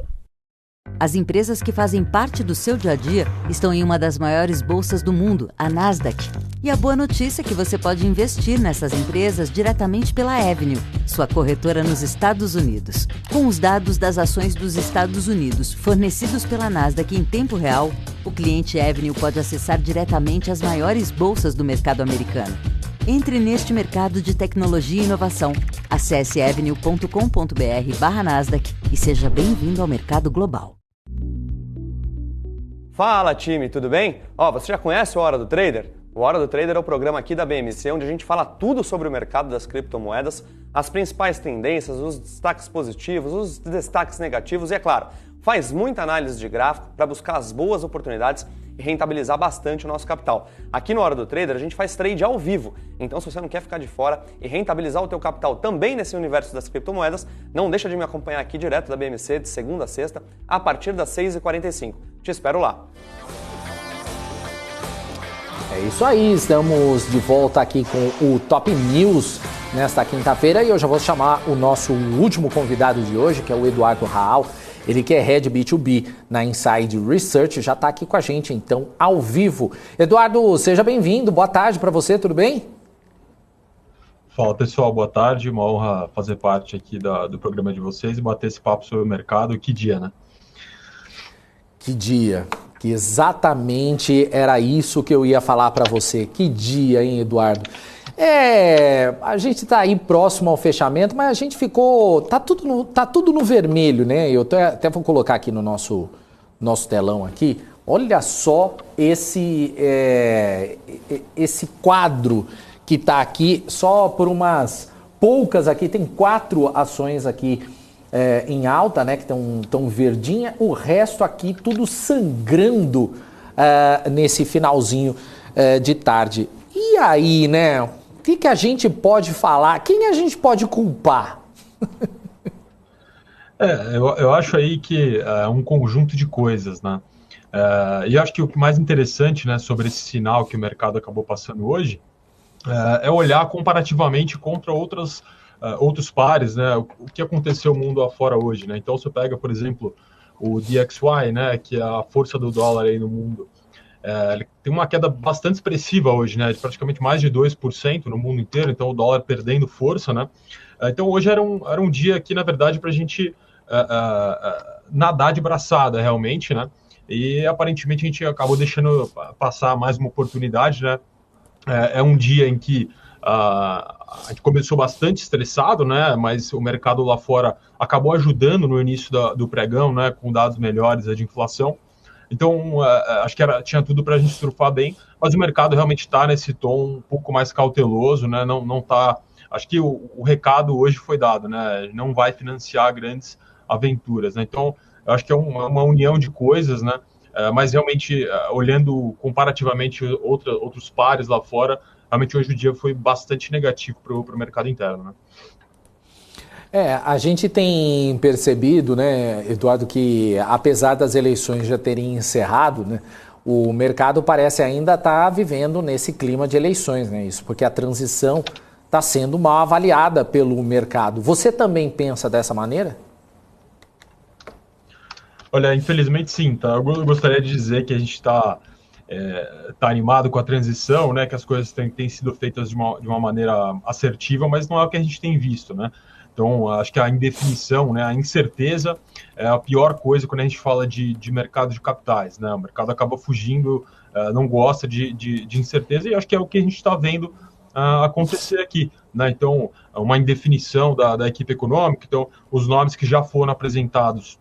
As empresas que fazem parte do seu dia a dia estão em uma das maiores bolsas do mundo, a Nasdaq. E a boa notícia é que você pode investir nessas empresas diretamente pela Avenue, sua corretora nos Estados Unidos. Com os dados das ações dos Estados Unidos fornecidos pela Nasdaq em tempo real, o cliente Avenue pode acessar diretamente as maiores bolsas do mercado americano. Entre neste mercado de tecnologia e inovação. Acesse avenue.com.br/Nasdaq e seja bem-vindo ao mercado global. Fala, time, tudo bem? Você já conhece o Hora do Trader? O Hora do Trader é o programa aqui da BMC, onde a gente fala tudo sobre o mercado das criptomoedas, as principais tendências, os destaques positivos, os destaques negativos e, é claro, faz muita análise de gráfico para buscar as boas oportunidades e rentabilizar bastante o nosso capital. Aqui no Hora do Trader a gente faz trade ao vivo, então se você não quer ficar de fora e rentabilizar o teu capital também nesse universo das criptomoedas, não deixa de me acompanhar aqui direto da BMC de segunda a sexta, a partir das 6h45. Te espero lá! É isso aí, estamos de volta aqui com o Top News nesta quinta-feira e eu já vou chamar o nosso último convidado de hoje, que é o Eduardo Raal. Ele que é Head B2B na Inside Research, já está aqui com a gente, então, ao vivo. Eduardo, seja bem-vindo, boa tarde para você, tudo bem? Fala pessoal, boa tarde, uma honra fazer parte aqui do programa de vocês e bater esse papo sobre o mercado. Que dia, né? Que dia, que exatamente era isso que eu ia falar para você. Que dia, hein, Eduardo? A gente está aí próximo ao fechamento, mas a gente ficou... Tá tudo no vermelho, né? Eu até vou colocar aqui no nosso telão aqui. Olha só esse quadro que está aqui, só por umas poucas aqui. Tem 4 ações aqui em alta, né? Que estão verdinha. O resto aqui tudo sangrando nesse finalzinho de tarde. E aí, né? O que a gente pode falar? Quem a gente pode culpar? Eu acho aí que é um conjunto de coisas, né? E eu acho que o mais interessante, né, sobre esse sinal que o mercado acabou passando hoje é olhar comparativamente contra outros pares, né? O que aconteceu no mundo afora hoje, né? Então, você pega, por exemplo, o DXY, né, que é a força do dólar aí no mundo. Ele tem uma queda bastante expressiva hoje, né, de praticamente mais de 2% no mundo inteiro, então o dólar perdendo força, né? Então hoje era um dia aqui, na verdade, para a gente nadar de braçada, realmente, né? E aparentemente a gente acabou deixando passar mais uma oportunidade, né? É um dia em que a gente começou bastante estressado, né? Mas o mercado lá fora acabou ajudando no início do pregão, né? Com dados melhores de inflação. Então, acho que tinha tudo para a gente surfar bem, mas o mercado realmente está nesse tom um pouco mais cauteloso, né? Não tá. Acho que o recado hoje foi dado, né? Não vai financiar grandes aventuras, né? Então, eu acho que é uma união de coisas, né? Mas realmente, olhando comparativamente outros pares lá fora, realmente hoje o dia foi bastante negativo para o mercado interno, né? A gente tem percebido, né, Eduardo, que apesar das eleições já terem encerrado, né, o mercado parece ainda estar vivendo nesse clima de eleições, né? Isso porque a transição está sendo mal avaliada pelo mercado. Você também pensa dessa maneira? Olha, infelizmente sim, tá? Eu gostaria de dizer que a gente está animado com a transição, né? Que as coisas têm sido feitas de uma maneira assertiva, mas não é o que a gente tem visto, né? Então, acho que a indefinição, né, a incerteza é a pior coisa quando a gente fala de mercado de capitais, né? O mercado acaba fugindo, não gosta de incerteza, e acho que é o que a gente está vendo acontecer aqui, né? Então, uma indefinição da equipe econômica. Então, os nomes que já foram apresentados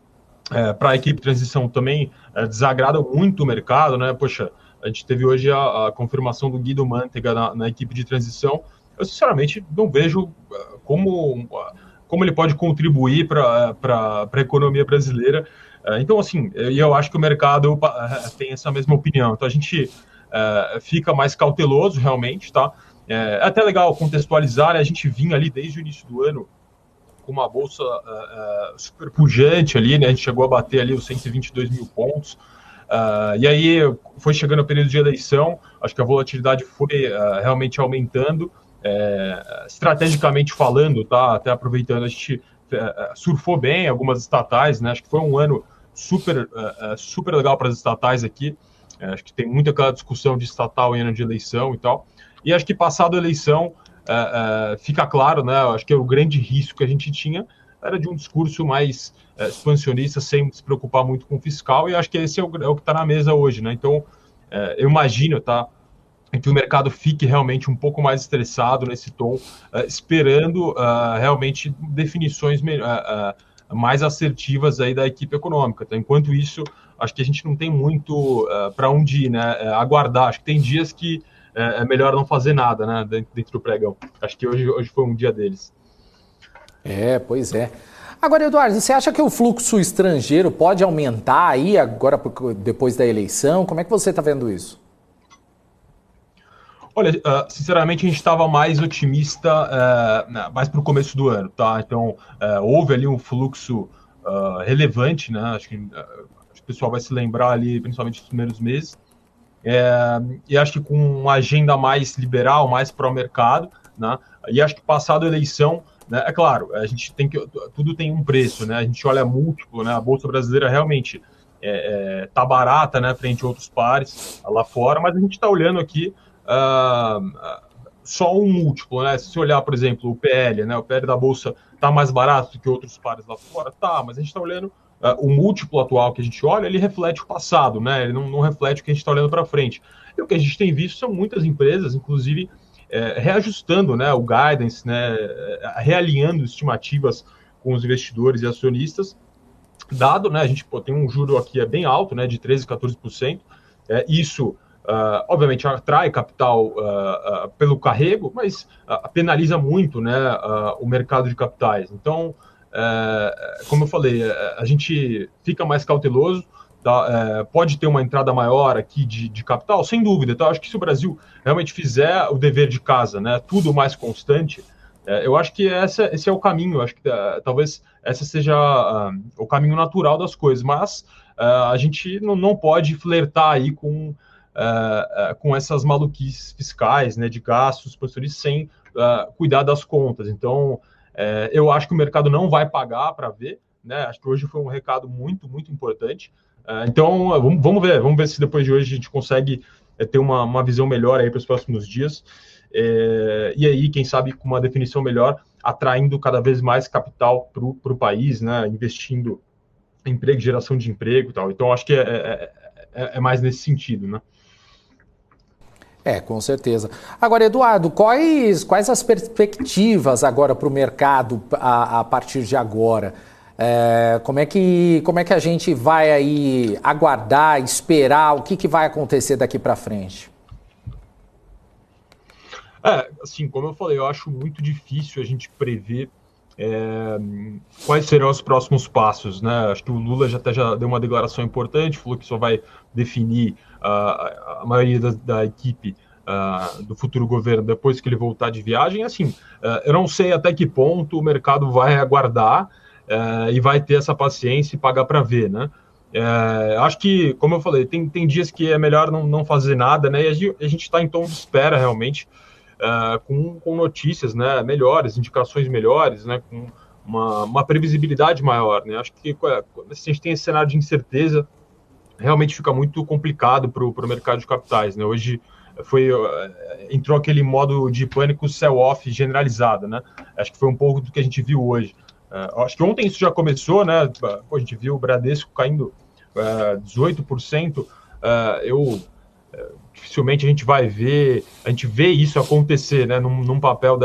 para a equipe de transição também desagradam muito o mercado, né? Poxa, a gente teve hoje a confirmação do Guido Mantega na equipe de transição. Eu, sinceramente, não vejo como ele pode contribuir para a economia brasileira. Então, assim, eu acho que o mercado tem essa mesma opinião. Então, a gente fica mais cauteloso, realmente, tá? É até legal contextualizar, né? A gente vinha ali desde o início do ano com uma bolsa super pujante ali, né? A gente chegou a bater ali os 122 mil pontos. E aí foi chegando o período de eleição, acho que a volatilidade foi realmente aumentando. Estrategicamente falando, tá? Até aproveitando, a gente surfou bem algumas estatais, né? Acho que foi um ano super legal para as estatais aqui. Acho que tem muita aquela discussão de estatal em ano de eleição e tal. E acho que passado a eleição fica claro, né? Acho que o grande risco que a gente tinha era de um discurso mais expansionista, sem se preocupar muito com o fiscal, e acho que esse é o que está na mesa hoje, né? Então, eu imagino, tá? Que o mercado fique realmente um pouco mais estressado nesse tom, esperando realmente definições mais assertivas aí da equipe econômica. Tá? Enquanto isso, acho que a gente não tem muito para onde ir, né? Aguardar. Acho que tem dias que é melhor não fazer nada, né, dentro do pregão. Acho que hoje foi um dia deles. Pois é. Agora, Eduardo, você acha que o fluxo estrangeiro pode aumentar aí agora, depois da eleição? Como é que você está vendo isso? Olha, sinceramente, a gente estava mais otimista mais para o começo do ano, tá? Então, houve ali um fluxo relevante, né? Acho que o pessoal vai se lembrar ali, principalmente nos primeiros meses. E acho que com uma agenda mais liberal, mais pró-mercado, né? E acho que passado a eleição, né, é claro, a gente tem que, tudo tem um preço, né? A gente olha múltiplo, né? A Bolsa Brasileira realmente tá barata, né, frente a outros pares lá fora, mas a gente está olhando aqui só um múltiplo, né? Se você olhar, por exemplo, o PL, né? O PL da Bolsa está mais barato do que outros pares lá fora, tá, mas a gente está olhando o múltiplo atual que a gente olha, ele reflete o passado, né? Ele não reflete o que a gente está olhando para frente. E o que a gente tem visto são muitas empresas, inclusive, reajustando, né, o guidance, né, realinhando estimativas com os investidores e acionistas, dado, né, a gente tem um juro aqui bem alto, né, de 13%, 14%, isso, obviamente, atrai capital pelo carrego, mas penaliza muito, né, o mercado de capitais. Então, como eu falei, a gente fica mais cauteloso, tá? Pode ter uma entrada maior aqui de capital, sem dúvida. Então, acho que se o Brasil realmente fizer o dever de casa, né, tudo mais constante, eu acho que esse é o caminho. Acho que talvez esse seja o caminho natural das coisas. Mas a gente não pode flertar aí com essas maluquices fiscais, né, de gastos, professores, sem cuidar das contas. Então, eu acho que o mercado não vai pagar para ver, né? Acho que hoje foi um recado muito, muito importante. Então, vamos ver se depois de hoje a gente consegue ter uma visão melhor aí para os próximos dias. E aí, quem sabe, com uma definição melhor, atraindo cada vez mais capital para o país, né? Investindo em emprego, geração de emprego e tal. Então, acho que é mais nesse sentido, né? Com certeza. Agora, Eduardo, quais as perspectivas agora para o mercado a partir de agora? Como é que a gente vai aí aguardar, esperar, o que vai acontecer daqui para frente? Assim, como eu falei, eu acho muito difícil a gente prever quais serão os próximos passos, né? Acho que o Lula já deu uma declaração importante, falou que só vai definir a maioria da equipe do futuro governo depois que ele voltar de viagem. Assim, eu não sei até que ponto o mercado vai aguardar e vai ter essa paciência e pagar para ver, né? Acho que, como eu falei, tem dias que é melhor não fazer nada, né? E a gente está em tom de espera realmente, com notícias, né, melhores, indicações melhores, né, com uma previsibilidade maior, né? Acho que se a gente tem esse cenário de incerteza, realmente fica muito complicado para o mercado de capitais, né? Hoje entrou aquele modo de pânico sell-off generalizado, né? Acho que foi um pouco do que a gente viu hoje. Acho que ontem isso já começou, né? A gente viu o Bradesco caindo 18%. Dificilmente a gente vê isso acontecer, né, num papel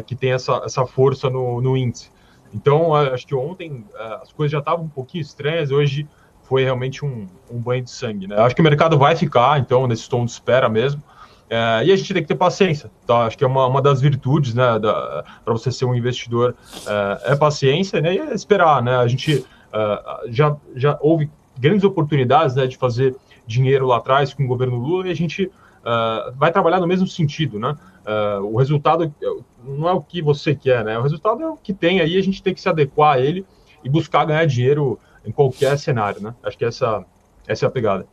que tem essa força no índice. Então, acho que ontem as coisas já estavam um pouquinho estranhas, hoje foi realmente um banho de sangue, né? Acho que o mercado vai ficar, então, nesse tom de espera mesmo, e a gente tem que ter paciência, tá? Acho que é uma das virtudes, né, para você ser um investidor, paciência, né, e esperar, né? A gente já houve grandes oportunidades, né, de fazer dinheiro lá atrás com o governo Lula, e a gente vai trabalhar no mesmo sentido, né? O resultado não é o que você quer, né? O resultado é o que tem aí, a gente tem que se adequar a ele e buscar ganhar dinheiro em qualquer cenário, né? Acho que essa é a pegada.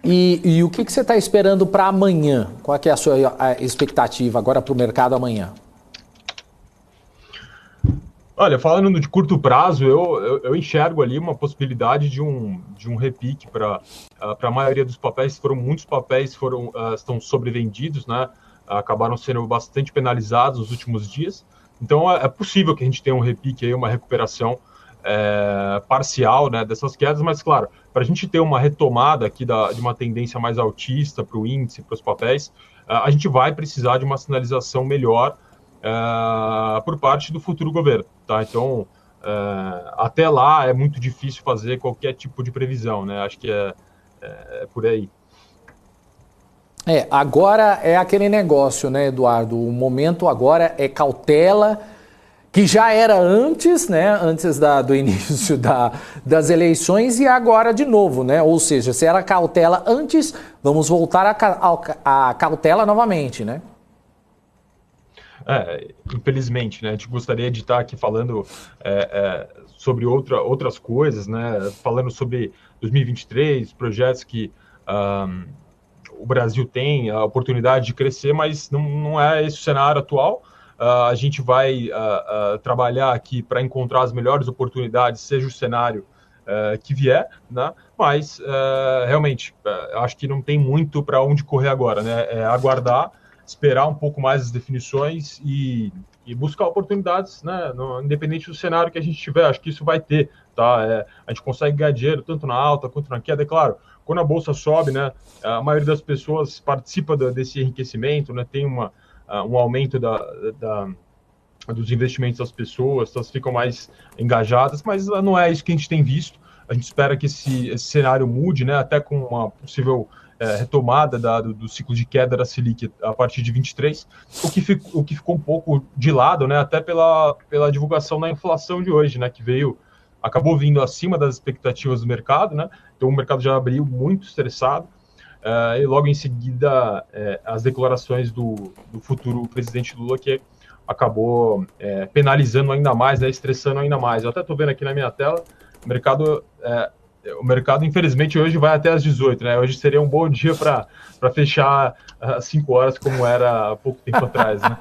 E o que você está esperando para amanhã? Qual é a sua expectativa agora para o mercado amanhã? Olha, falando de curto prazo, eu enxergo ali uma possibilidade de um repique para a maioria dos papéis. Muitos papéis estão sobrevendidos, né? Acabaram sendo bastante penalizados nos últimos dias. Então, é possível que a gente tenha um repique aí, uma recuperação parcial, né, dessas quedas, mas, claro, para a gente ter uma retomada aqui de uma tendência mais altista para o índice, para os papéis, a gente vai precisar de uma sinalização melhor por parte do futuro governo, tá? Então, até lá é muito difícil fazer qualquer tipo de previsão, né? Acho que é por aí. Agora é aquele negócio, né, Eduardo? O momento agora é cautela, que já era antes, né, antes do início das eleições, e agora de novo, né? Ou seja, se era cautela antes, vamos voltar a cautela novamente, né? Infelizmente, né? A gente gostaria de estar aqui falando sobre outras coisas, né? Falando sobre 2023, projetos que o Brasil tem a oportunidade de crescer, mas não é esse o cenário atual. A gente vai trabalhar aqui para encontrar as melhores oportunidades, seja o cenário que vier, né? Mas realmente acho que não tem muito para onde correr agora, né? É aguardar, esperar um pouco mais as definições e buscar oportunidades, né? Independente do cenário que a gente tiver, acho que isso vai ter, tá? A gente consegue ganhar dinheiro tanto na alta quanto na queda, é claro. Quando a bolsa sobe, né, a maioria das pessoas participa desse enriquecimento, né, tem um aumento dos investimentos das pessoas, elas ficam mais engajadas, mas não é isso que a gente tem visto. A gente espera que esse cenário mude, né, até com uma possível retomada do ciclo de queda da Selic a partir de 23, o que ficou um pouco de lado, né, até pela divulgação da inflação de hoje, né, que acabou vindo acima das expectativas do mercado, né? Então o mercado já abriu muito estressado, e logo em seguida as declarações do futuro presidente Lula, que acabou penalizando ainda mais, né? Estressando ainda mais. Eu até estou vendo aqui na minha tela, o mercado infelizmente hoje vai até às 18, né? Hoje seria um bom dia para fechar às 5 horas, como era há pouco tempo atrás, né?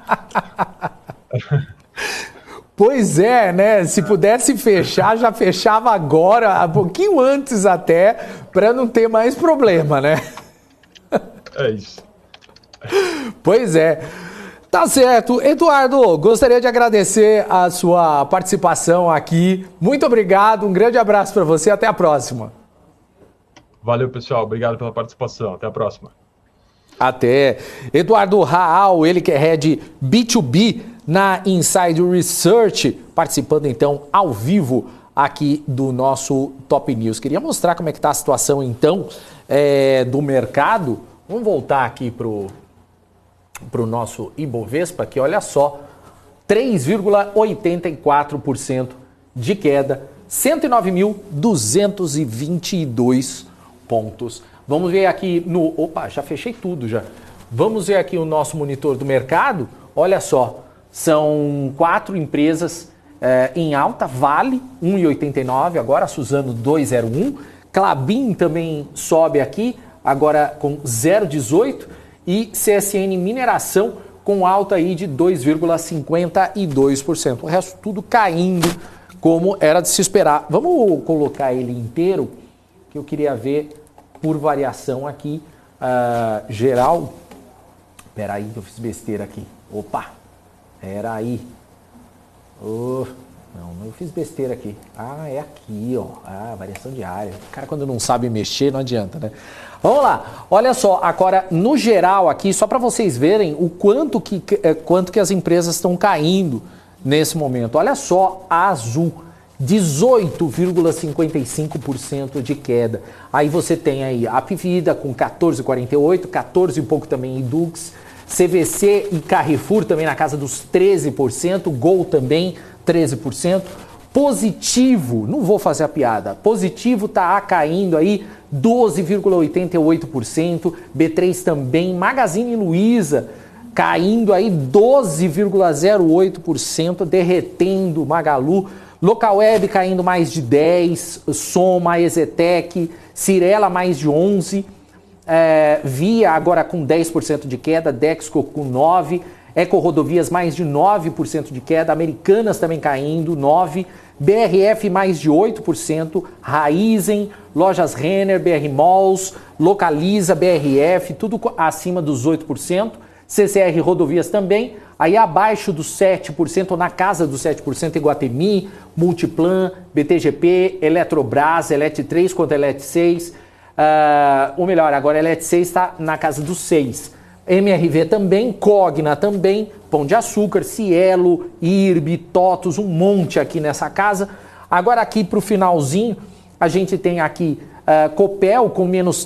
Pois é, né? Se pudesse fechar, já fechava agora, um pouquinho antes até, para não ter mais problema, né? É isso. Pois é. Tá certo. Eduardo, gostaria de agradecer a sua participação aqui. Muito obrigado, um grande abraço para você, até a próxima. Valeu, pessoal. Obrigado pela participação. Até a próxima. Até. Eduardo Raal, ele que é Head B2B na Inside Research, participando então ao vivo aqui do nosso Top News. Queria mostrar como é que está a situação então do mercado. Vamos voltar aqui para o nosso Ibovespa, que olha só, 3,84% de queda, 109.222 pontos. Vamos ver aqui no... Opa, já fechei tudo já. Vamos ver aqui o nosso monitor do mercado. Olha só, são 4 empresas em alta. Vale, 1,89, agora Suzano 2,01. Klabin também sobe aqui, agora com 0,18. E CSN Mineração com alta aí de 2,52%. O resto tudo caindo, como era de se esperar. Vamos colocar ele inteiro, que eu queria ver por variação aqui, geral. Peraí, que eu fiz besteira aqui. Opa, peraí. Não, eu fiz besteira aqui. É aqui, ó. Variação diária. O cara, quando não sabe mexer, não adianta, né? Vamos lá. Olha só, agora, no geral aqui, só para vocês verem o quanto que as empresas estão caindo nesse momento. Olha só, a Azul, 18,55% de queda. Aí você tem aí a Apivida com 14,48%, 14 e pouco também Edux, CVC e Carrefour também na casa dos 13%, Gol também 13%. Positivo, não vou fazer a piada, Positivo tá caindo aí 12,88%, B3 também, Magazine Luiza caindo aí 12,08%, derretendo Magalu, Localweb caindo mais de 10%, Soma, Ezetec, Cirela mais de 11%, Via agora com 10% de queda, Dexco com 9%, Eco Rodovias mais de 9% de queda, Americanas também caindo, 9%, BRF mais de 8%, Raizen, Lojas Renner, BR Malls, Localiza, BRF, tudo acima dos 8%, CCR Rodovias também, aí abaixo dos 7%, ou na casa dos 7%, Iguatemi, Multiplan, BTGP, Eletrobras, Elet 3 quanto Elet 6, ou melhor, agora Elet 6 está na casa dos 6%. MRV também, Cogna também, Pão de Açúcar, Cielo, IRB, TOTUS, um monte aqui nessa casa. Agora aqui para o finalzinho, a gente tem aqui Copel com menos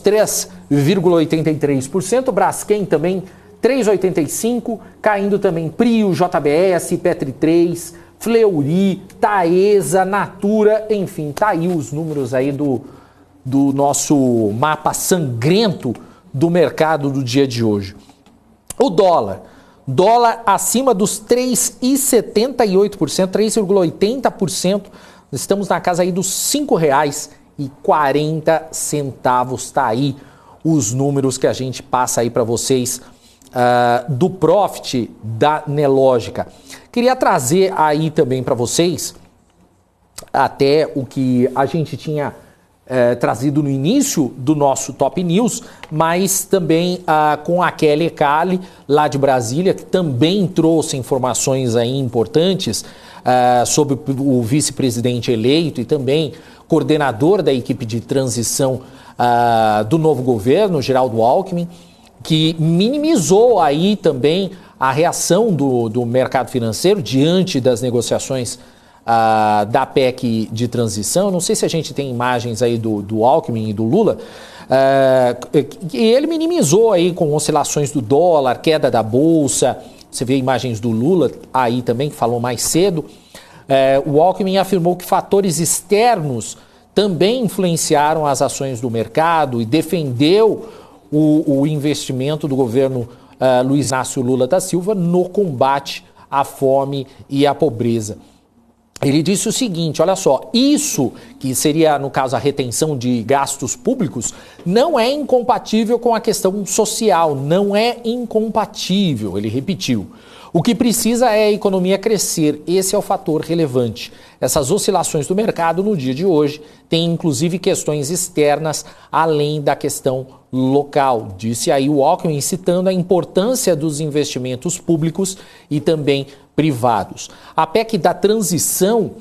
3,83%, Braskem também 3,85%, caindo também Prio, JBS, Petri 3, Fleury, Taesa, Natura, enfim, tá aí os números aí do nosso mapa sangrento do mercado do dia de hoje. O dólar acima dos 3,78%, 3,80%, estamos na casa aí dos R$ 5,40, tá aí os números que a gente passa aí para vocês do Profit da Nelogica. Queria trazer aí também para vocês até o que a gente tinha trazido no início do nosso Top News, mas também com a Kelly Kali, lá de Brasília, que também trouxe informações aí importantes sobre o vice-presidente eleito e também coordenador da equipe de transição do novo governo, Geraldo Alckmin, que minimizou aí também a reação do mercado financeiro diante das negociações da PEC de transição. Não sei se a gente tem imagens aí do Alckmin e do Lula, e ele minimizou aí com oscilações do dólar, queda da bolsa. Você vê imagens do Lula aí também, que falou mais cedo. O Alckmin afirmou que fatores externos também influenciaram as ações do mercado e defendeu o investimento do governo Luiz Inácio Lula da Silva no combate à fome e à pobreza. Ele disse o seguinte, olha só, isso que seria, no caso, a retenção de gastos públicos, não é incompatível com a questão social, não é incompatível, ele repetiu. O que precisa é a economia crescer, esse é o fator relevante. Essas oscilações do mercado no dia de hoje têm inclusive questões externas além da questão local. Disse aí o Alckmin, citando a importância dos investimentos públicos e também privados. A PEC da transição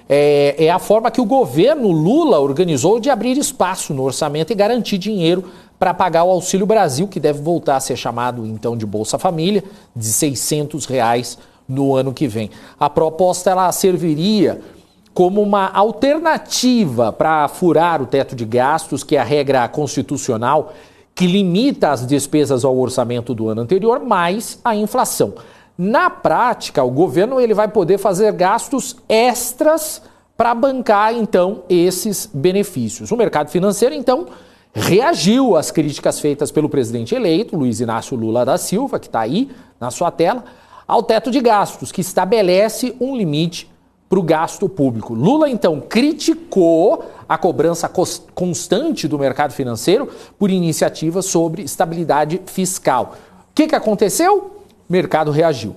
é a forma que o governo Lula organizou de abrir espaço no orçamento e garantir dinheiro para pagar o Auxílio Brasil, que deve voltar a ser chamado então de Bolsa Família, de R$ 600 no ano que vem. A proposta ela serviria como uma alternativa para furar o teto de gastos, que é a regra constitucional que limita as despesas ao orçamento do ano anterior, mais a inflação. Na prática, o governo ele vai poder fazer gastos extras para bancar, então, esses benefícios. O mercado financeiro, então, reagiu às críticas feitas pelo presidente eleito, Luiz Inácio Lula da Silva, que está aí na sua tela, ao teto de gastos, que estabelece um limite para o gasto público. Lula, então, criticou a cobrança constante do mercado financeiro por iniciativas sobre estabilidade fiscal. O que aconteceu? O mercado reagiu.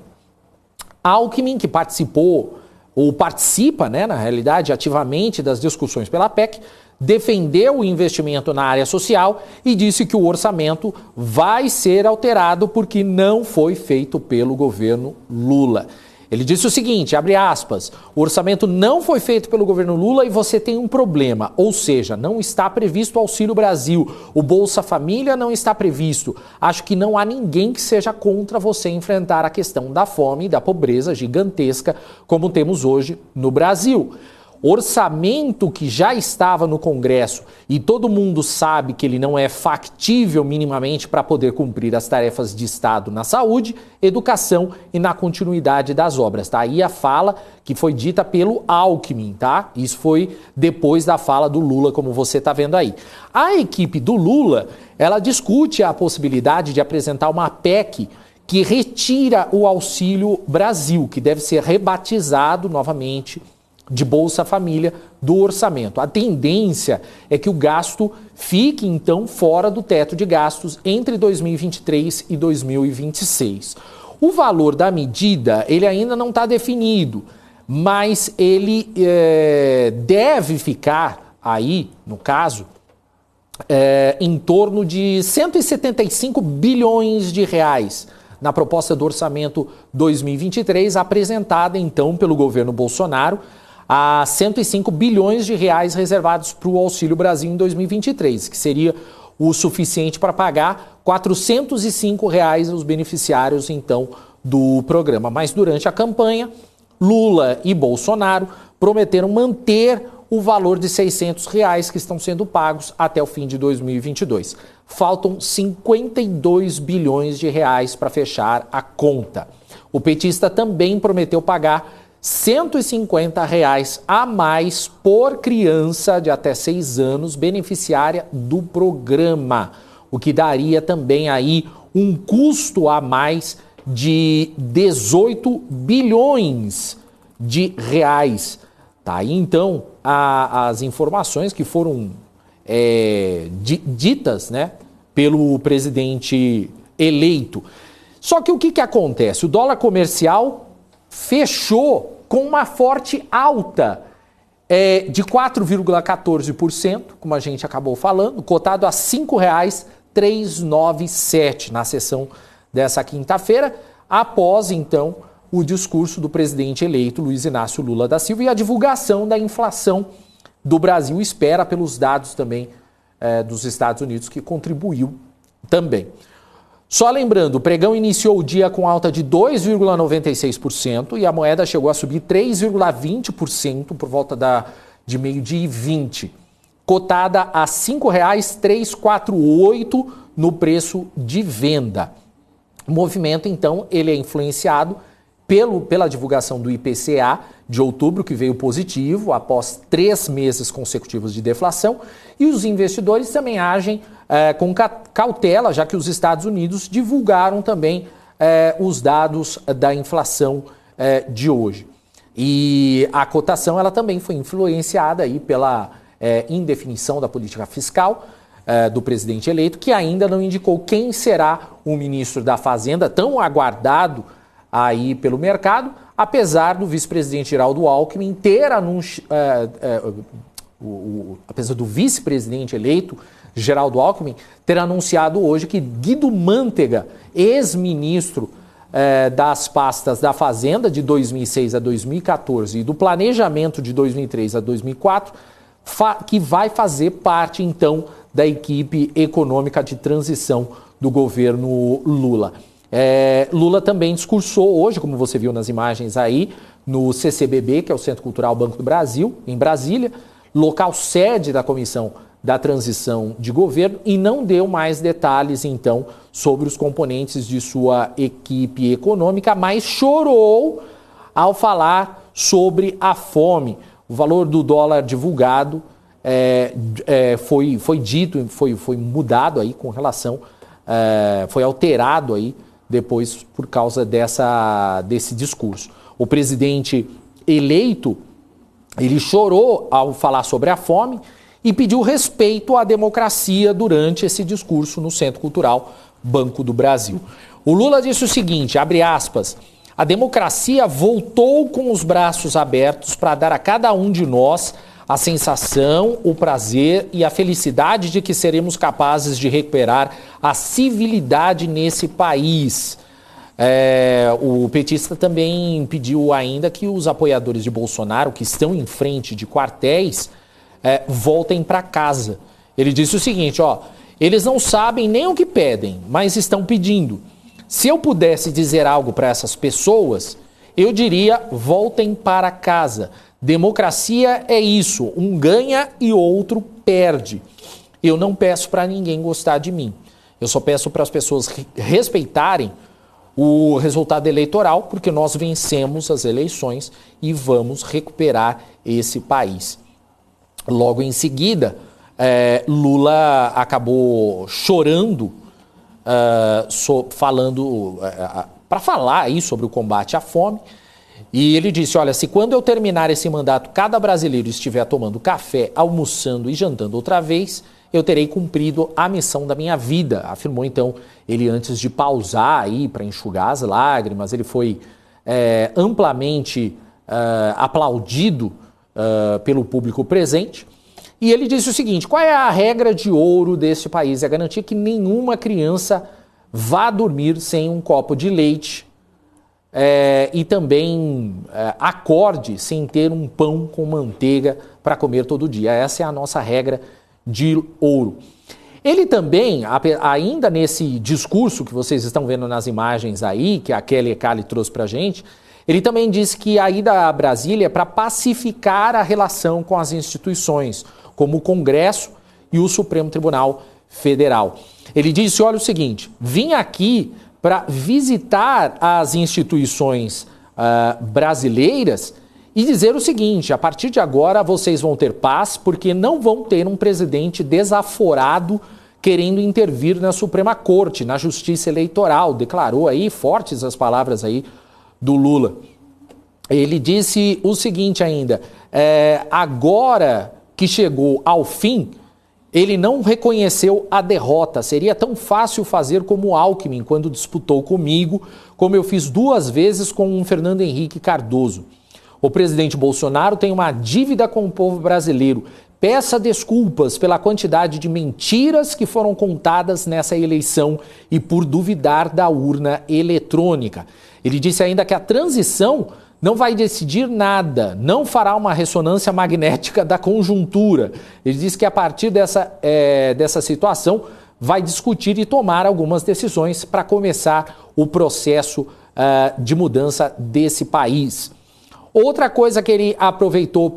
Alckmin, que participou, ou participa, na realidade, ativamente das discussões pela PEC, defendeu o investimento na área social e disse que o orçamento vai ser alterado porque não foi feito pelo governo Lula. Ele disse o seguinte, abre aspas, o orçamento não foi feito pelo governo Lula e você tem um problema, ou seja, não está previsto o Auxílio Brasil, o Bolsa Família não está previsto. Acho que não há ninguém que seja contra você enfrentar a questão da fome e da pobreza gigantesca como temos hoje no Brasil. Orçamento que já estava no Congresso e todo mundo sabe que ele não é factível minimamente para poder cumprir as tarefas de Estado na saúde, educação e na continuidade das obras. Tá aí a fala que foi dita pelo Alckmin, tá? Isso foi depois da fala do Lula, como você está vendo aí. A equipe do Lula, ela discute a possibilidade de apresentar uma PEC que retira o Auxílio Brasil, que deve ser rebatizado novamente de Bolsa Família do orçamento. A tendência é que o gasto fique, então, fora do teto de gastos entre 2023 e 2026. O valor da medida, ele ainda não está definido, mas ele deve ficar aí, no caso, em torno de 175 bilhões de reais na proposta do orçamento 2023, apresentada, então, pelo governo Bolsonaro, a 105 bilhões de reais reservados para o Auxílio Brasil em 2023, que seria o suficiente para pagar R$ 405 aos beneficiários, então, do programa. Mas durante a campanha, Lula e Bolsonaro prometeram manter o valor de R$600 que estão sendo pagos até o fim de 2022. Faltam 52 bilhões de reais para fechar a conta. O petista também prometeu pagar R$150 a mais por criança de até 6 anos beneficiária do programa, o que daria também aí um custo a mais de 18 bilhões de reais. Tá aí então as informações que foram ditas, né, pelo presidente eleito. Só que o que acontece? O dólar comercial fechou com uma forte alta de 4,14%, como a gente acabou falando, cotado a R$ 5,397 na sessão dessa quinta-feira, após então o discurso do presidente eleito Luiz Inácio Lula da Silva e a divulgação da inflação do Brasil, espera pelos dados também dos Estados Unidos, que contribuiu também. Só lembrando, o pregão iniciou o dia com alta de 2,96% e a moeda chegou a subir 3,20% por volta de meio-dia e 20, cotada a R$ 5,348 no preço de venda. O movimento, então, ele é influenciado pela divulgação do IPCA de outubro, que veio positivo após 3 meses consecutivos de deflação, e os investidores também agem com cautela, já que os Estados Unidos divulgaram também os dados da inflação de hoje. E a cotação ela também foi influenciada aí pela indefinição da política fiscal do presidente eleito, que ainda não indicou quem será o ministro da Fazenda, tão aguardado aí pelo mercado, apesar do vice-presidente Geraldo Alckmin ter apesar do vice-presidente eleito Geraldo Alckmin ter anunciado hoje que Guido Mantega, ex-ministro das pastas da Fazenda de 2006 a 2014 e do Planejamento de 2003 a 2004, que vai fazer parte então da equipe econômica de transição do governo Lula. Lula também discursou hoje, como você viu nas imagens aí, no CCBB, que é o Centro Cultural Banco do Brasil, em Brasília, local sede da Comissão da Transição de Governo, e não deu mais detalhes, então, sobre os componentes de sua equipe econômica, mas chorou ao falar sobre a fome. O valor do dólar divulgado foi dito, foi mudado aí com relação, foi alterado aí depois por causa desse discurso. O presidente eleito, ele chorou ao falar sobre a fome e pediu respeito à democracia durante esse discurso no Centro Cultural Banco do Brasil. O Lula disse o seguinte, abre aspas, a democracia voltou com os braços abertos para dar a cada um de nós a sensação, o prazer e a felicidade de que seremos capazes de recuperar a civilidade nesse país. O petista também pediu ainda que os apoiadores de Bolsonaro, que estão em frente de quartéis, voltem para casa. Ele disse o seguinte, eles não sabem nem o que pedem, mas estão pedindo. Se eu pudesse dizer algo para essas pessoas, eu diria, voltem para casa. Democracia é isso, um ganha e outro perde. Eu não peço para ninguém gostar de mim. Eu só peço para as pessoas respeitarem o resultado eleitoral, porque nós vencemos as eleições e vamos recuperar esse país. Logo em seguida, Lula acabou chorando, para falar aí sobre o combate à fome. E ele disse, olha, se quando eu terminar esse mandato, cada brasileiro estiver tomando café, almoçando e jantando outra vez, eu terei cumprido a missão da minha vida, afirmou então ele antes de pausar aí para enxugar as lágrimas. Ele foi amplamente aplaudido pelo público presente. E ele disse o seguinte, qual é a regra de ouro desse país? É garantir que nenhuma criança vá dormir sem um copo de leite e também acorde sem ter um pão com manteiga para comer todo dia. Essa é a nossa regra de ouro. Ele também, ainda nesse discurso que vocês estão vendo nas imagens aí, que a Kelly Cali trouxe para a gente, Ele também disse que a ida a Brasília é para pacificar a relação com as instituições, como o Congresso e o Supremo Tribunal Federal. Ele disse, olha o seguinte, vim aqui para visitar as instituições brasileiras e dizer o seguinte, a partir de agora vocês vão ter paz porque não vão ter um presidente desaforado querendo intervir na Suprema Corte, na Justiça Eleitoral. Declarou aí, fortes as palavras aí do Lula. Ele disse o seguinte ainda, agora que chegou ao fim, ele não reconheceu a derrota. Seria tão fácil fazer como o Alckmin quando disputou comigo, como eu fiz 2 vezes com o Fernando Henrique Cardoso. O presidente Bolsonaro tem uma dívida com o povo brasileiro. Peça desculpas pela quantidade de mentiras que foram contadas nessa eleição e por duvidar da urna eletrônica. Ele disse ainda que a transição não vai decidir nada, não fará uma ressonância magnética da conjuntura. Ele disse que a partir dessa situação vai discutir e tomar algumas decisões para começar o processo de mudança desse país. Outra coisa que ele aproveitou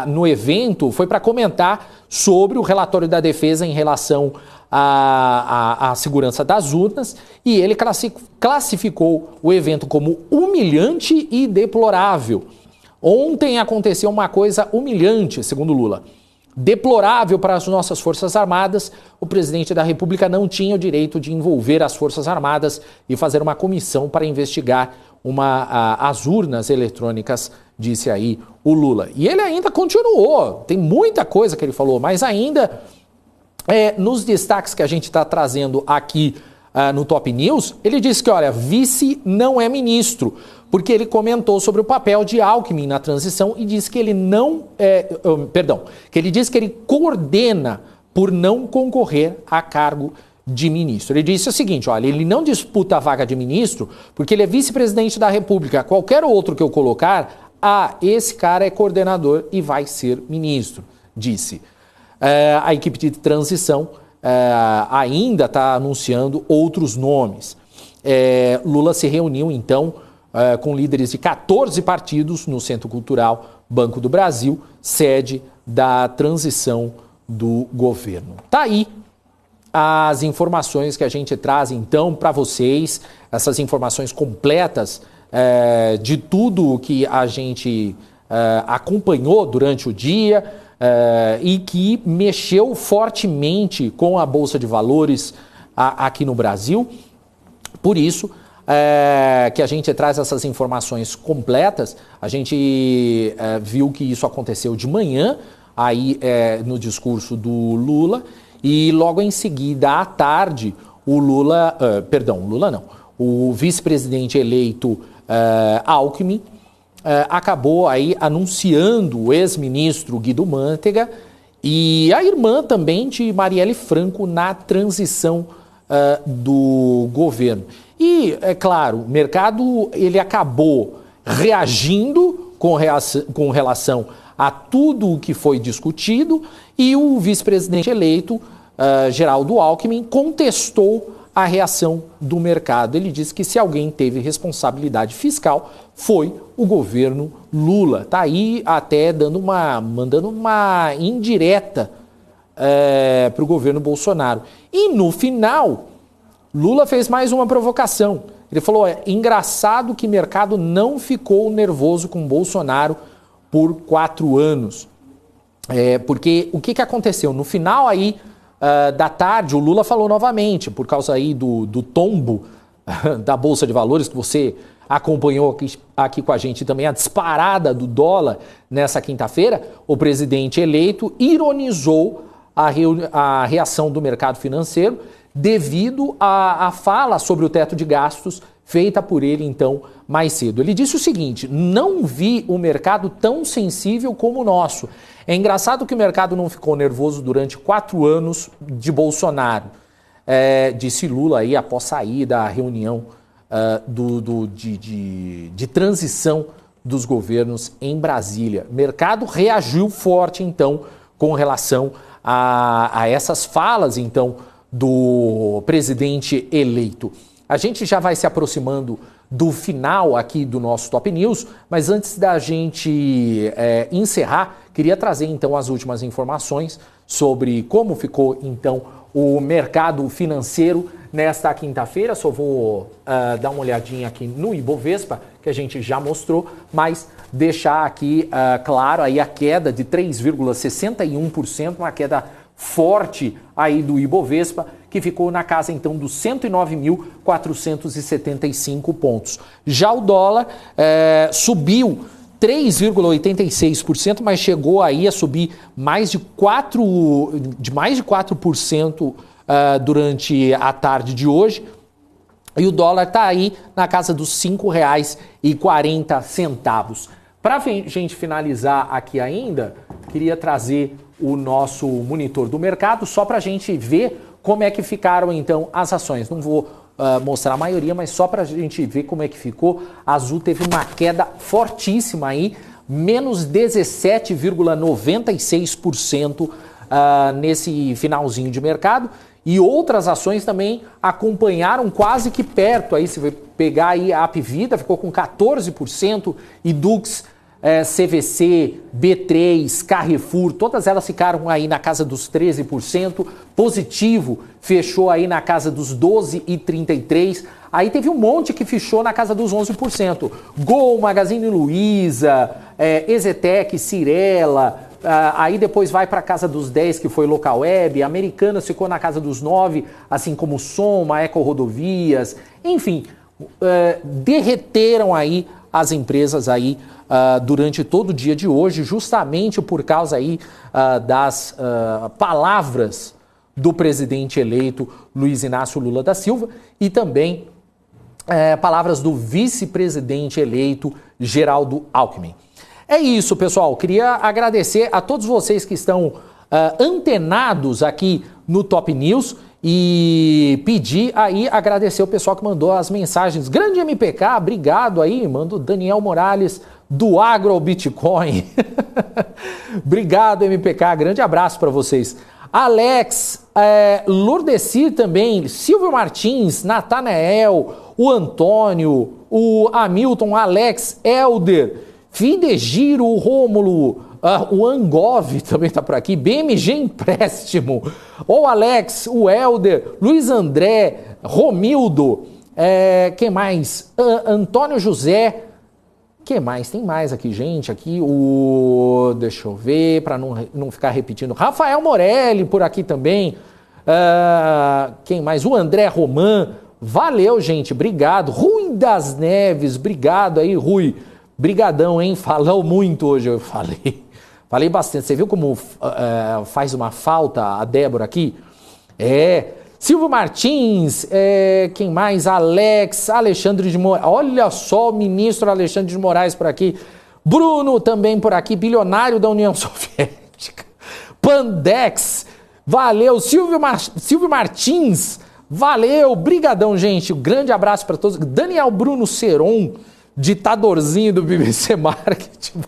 no evento foi para comentar sobre o relatório da defesa em relação à segurança das urnas, e ele classificou o evento como humilhante e deplorável. Ontem aconteceu uma coisa humilhante, segundo Lula. Deplorável para as nossas Forças Armadas, o presidente da República não tinha o direito de envolver as Forças Armadas e fazer uma comissão para investigar as urnas eletrônicas, disse aí o Lula. E ele ainda continuou, tem muita coisa que ele falou, mas ainda nos destaques que a gente está trazendo aqui no Top News, ele disse que, olha, vice não é ministro, porque ele comentou sobre o papel de Alckmin na transição e disse que ele que ele disse que ele coordena por não concorrer a cargo de ministro. Ele disse o seguinte, olha, ele não disputa a vaga de ministro porque ele é vice-presidente da República. Qualquer outro que eu colocar, esse cara é coordenador e vai ser ministro, disse. A equipe de transição ainda está anunciando outros nomes. Lula se reuniu, então, com líderes de 14 partidos no Centro Cultural Banco do Brasil, sede da transição do governo. Tá aí as informações que a gente traz, então, para vocês, essas informações completas de tudo que a gente acompanhou durante o dia e que mexeu fortemente com a Bolsa de Valores aqui no Brasil. Por isso que a gente traz essas informações completas. A gente viu que isso aconteceu de manhã, aí no discurso do Lula, e logo em seguida, à tarde, o vice-presidente eleito Alckmin acabou aí anunciando o ex-ministro Guido Mantega e a irmã também de Marielle Franco na transição do governo. E, é claro, o mercado ele acabou reagindo com relação a tudo o que foi discutido, e o vice-presidente eleito, Geraldo Alckmin, contestou a reação do mercado. Ele disse que se alguém teve responsabilidade fiscal foi o governo Lula. Está aí até mandando uma indireta para o governo Bolsonaro. E no final, Lula fez mais uma provocação. Ele falou, engraçado que o mercado não ficou nervoso com Bolsonaro por 4 anos. Porque o que aconteceu? No final aí da tarde, o Lula falou novamente, por causa aí do tombo da Bolsa de Valores, que você acompanhou aqui com a gente também, a disparada do dólar nessa quinta-feira, o presidente eleito ironizou a reação do mercado financeiro devido à fala sobre o teto de gastos feita por ele, então, mais cedo. Ele disse o seguinte, não vi o mercado tão sensível como o nosso. É engraçado que o mercado não ficou nervoso durante 4 anos de disse Lula aí após sair da reunião de transição dos governos em Brasília. O mercado reagiu forte, então, com relação a essas falas, então, do presidente eleito. A gente já vai se aproximando do final aqui do nosso Top News, mas antes da gente encerrar, queria trazer então as últimas informações sobre como ficou então o mercado financeiro nesta quinta-feira. Só vou dar uma olhadinha aqui no Ibovespa, que a gente já mostrou, mas deixar aqui claro aí a queda de 3,61%, uma queda forte aí do Ibovespa, que ficou na casa então dos 109.475 pontos. Já o dólar subiu 3,86%, mas chegou aí a subir mais de 4% durante a tarde de hoje. E o dólar está aí na casa dos R$ 5,40. Para a gente finalizar aqui ainda, queria trazer o nosso monitor do mercado, só para a gente ver como é que ficaram então as ações. Não vou mostrar a maioria, mas só para a gente ver como é que ficou. A Azul teve uma queda fortíssima aí, menos 17,96% nesse finalzinho de mercado. E outras ações também acompanharam quase que perto. Aí se você pegar aí a Apvida, ficou com 14%, e Dux, CVC, B3, Carrefour, todas elas ficaram aí na casa dos 13%. Positivo fechou aí na casa dos 12,33%. Aí teve um monte que fechou na casa dos 11%. Gol, Magazine Luiza, Ezetec, Cirela. Aí depois vai para a casa dos 10, que foi Localweb. Americanas ficou na casa dos 9, assim como Soma, Eco Rodovias. Enfim, derreteram aí as empresas aí durante todo o dia de hoje, justamente por causa aí das palavras do presidente eleito Luiz Inácio Lula da Silva e também palavras do vice-presidente eleito Geraldo Alckmin. É isso, pessoal. Queria agradecer a todos vocês que estão antenados aqui no Top News e pedir aí, agradecer o pessoal que mandou as mensagens. Grande MPK, obrigado aí, manda o Daniel Morales do Agro ao Bitcoin. Obrigado, MPK, grande abraço para vocês. Alex, Lourdeci também, Silvio Martins, Natanael, o Antônio, o Hamilton, Alex, Helder, Fidegiro, o Rômulo, o Angov também está por aqui, BMG Empréstimo, o Alex, o Helder, Luiz André, Romildo, quem mais? Antônio José, que mais? Tem mais aqui, gente, aqui deixa eu ver, para não ficar repetindo, Rafael Morelli por aqui também, quem mais? O André Roman, valeu, gente, obrigado, Rui das Neves, obrigado aí, Rui, brigadão, hein, falou muito hoje, eu falei bastante, você viu como faz uma falta a Débora aqui? Silvio Martins, quem mais? Alex, Alexandre de Moraes, olha só o ministro Alexandre de Moraes por aqui, Bruno também por aqui, bilionário da União Soviética, Pandex, valeu, Silvio Martins, valeu, brigadão, gente, um grande abraço para todos, Daniel Bruno Seron, ditadorzinho do BBC Marketing,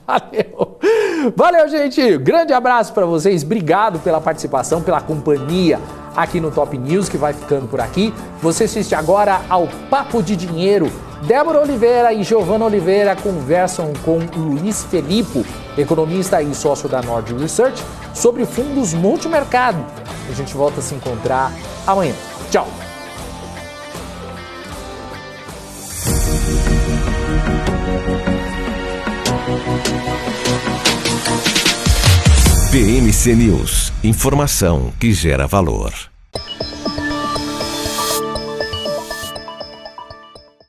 valeu, gente, grande abraço para vocês, obrigado pela participação, pela companhia aqui no Top News, que vai ficando por aqui. Você assiste agora ao Papo de Dinheiro. Débora Oliveira e Giovana Oliveira conversam com Luiz Felipe, economista e sócio da Nord Research, sobre fundos multimercado. A gente volta a se encontrar amanhã. Tchau! PMC News, informação que gera valor.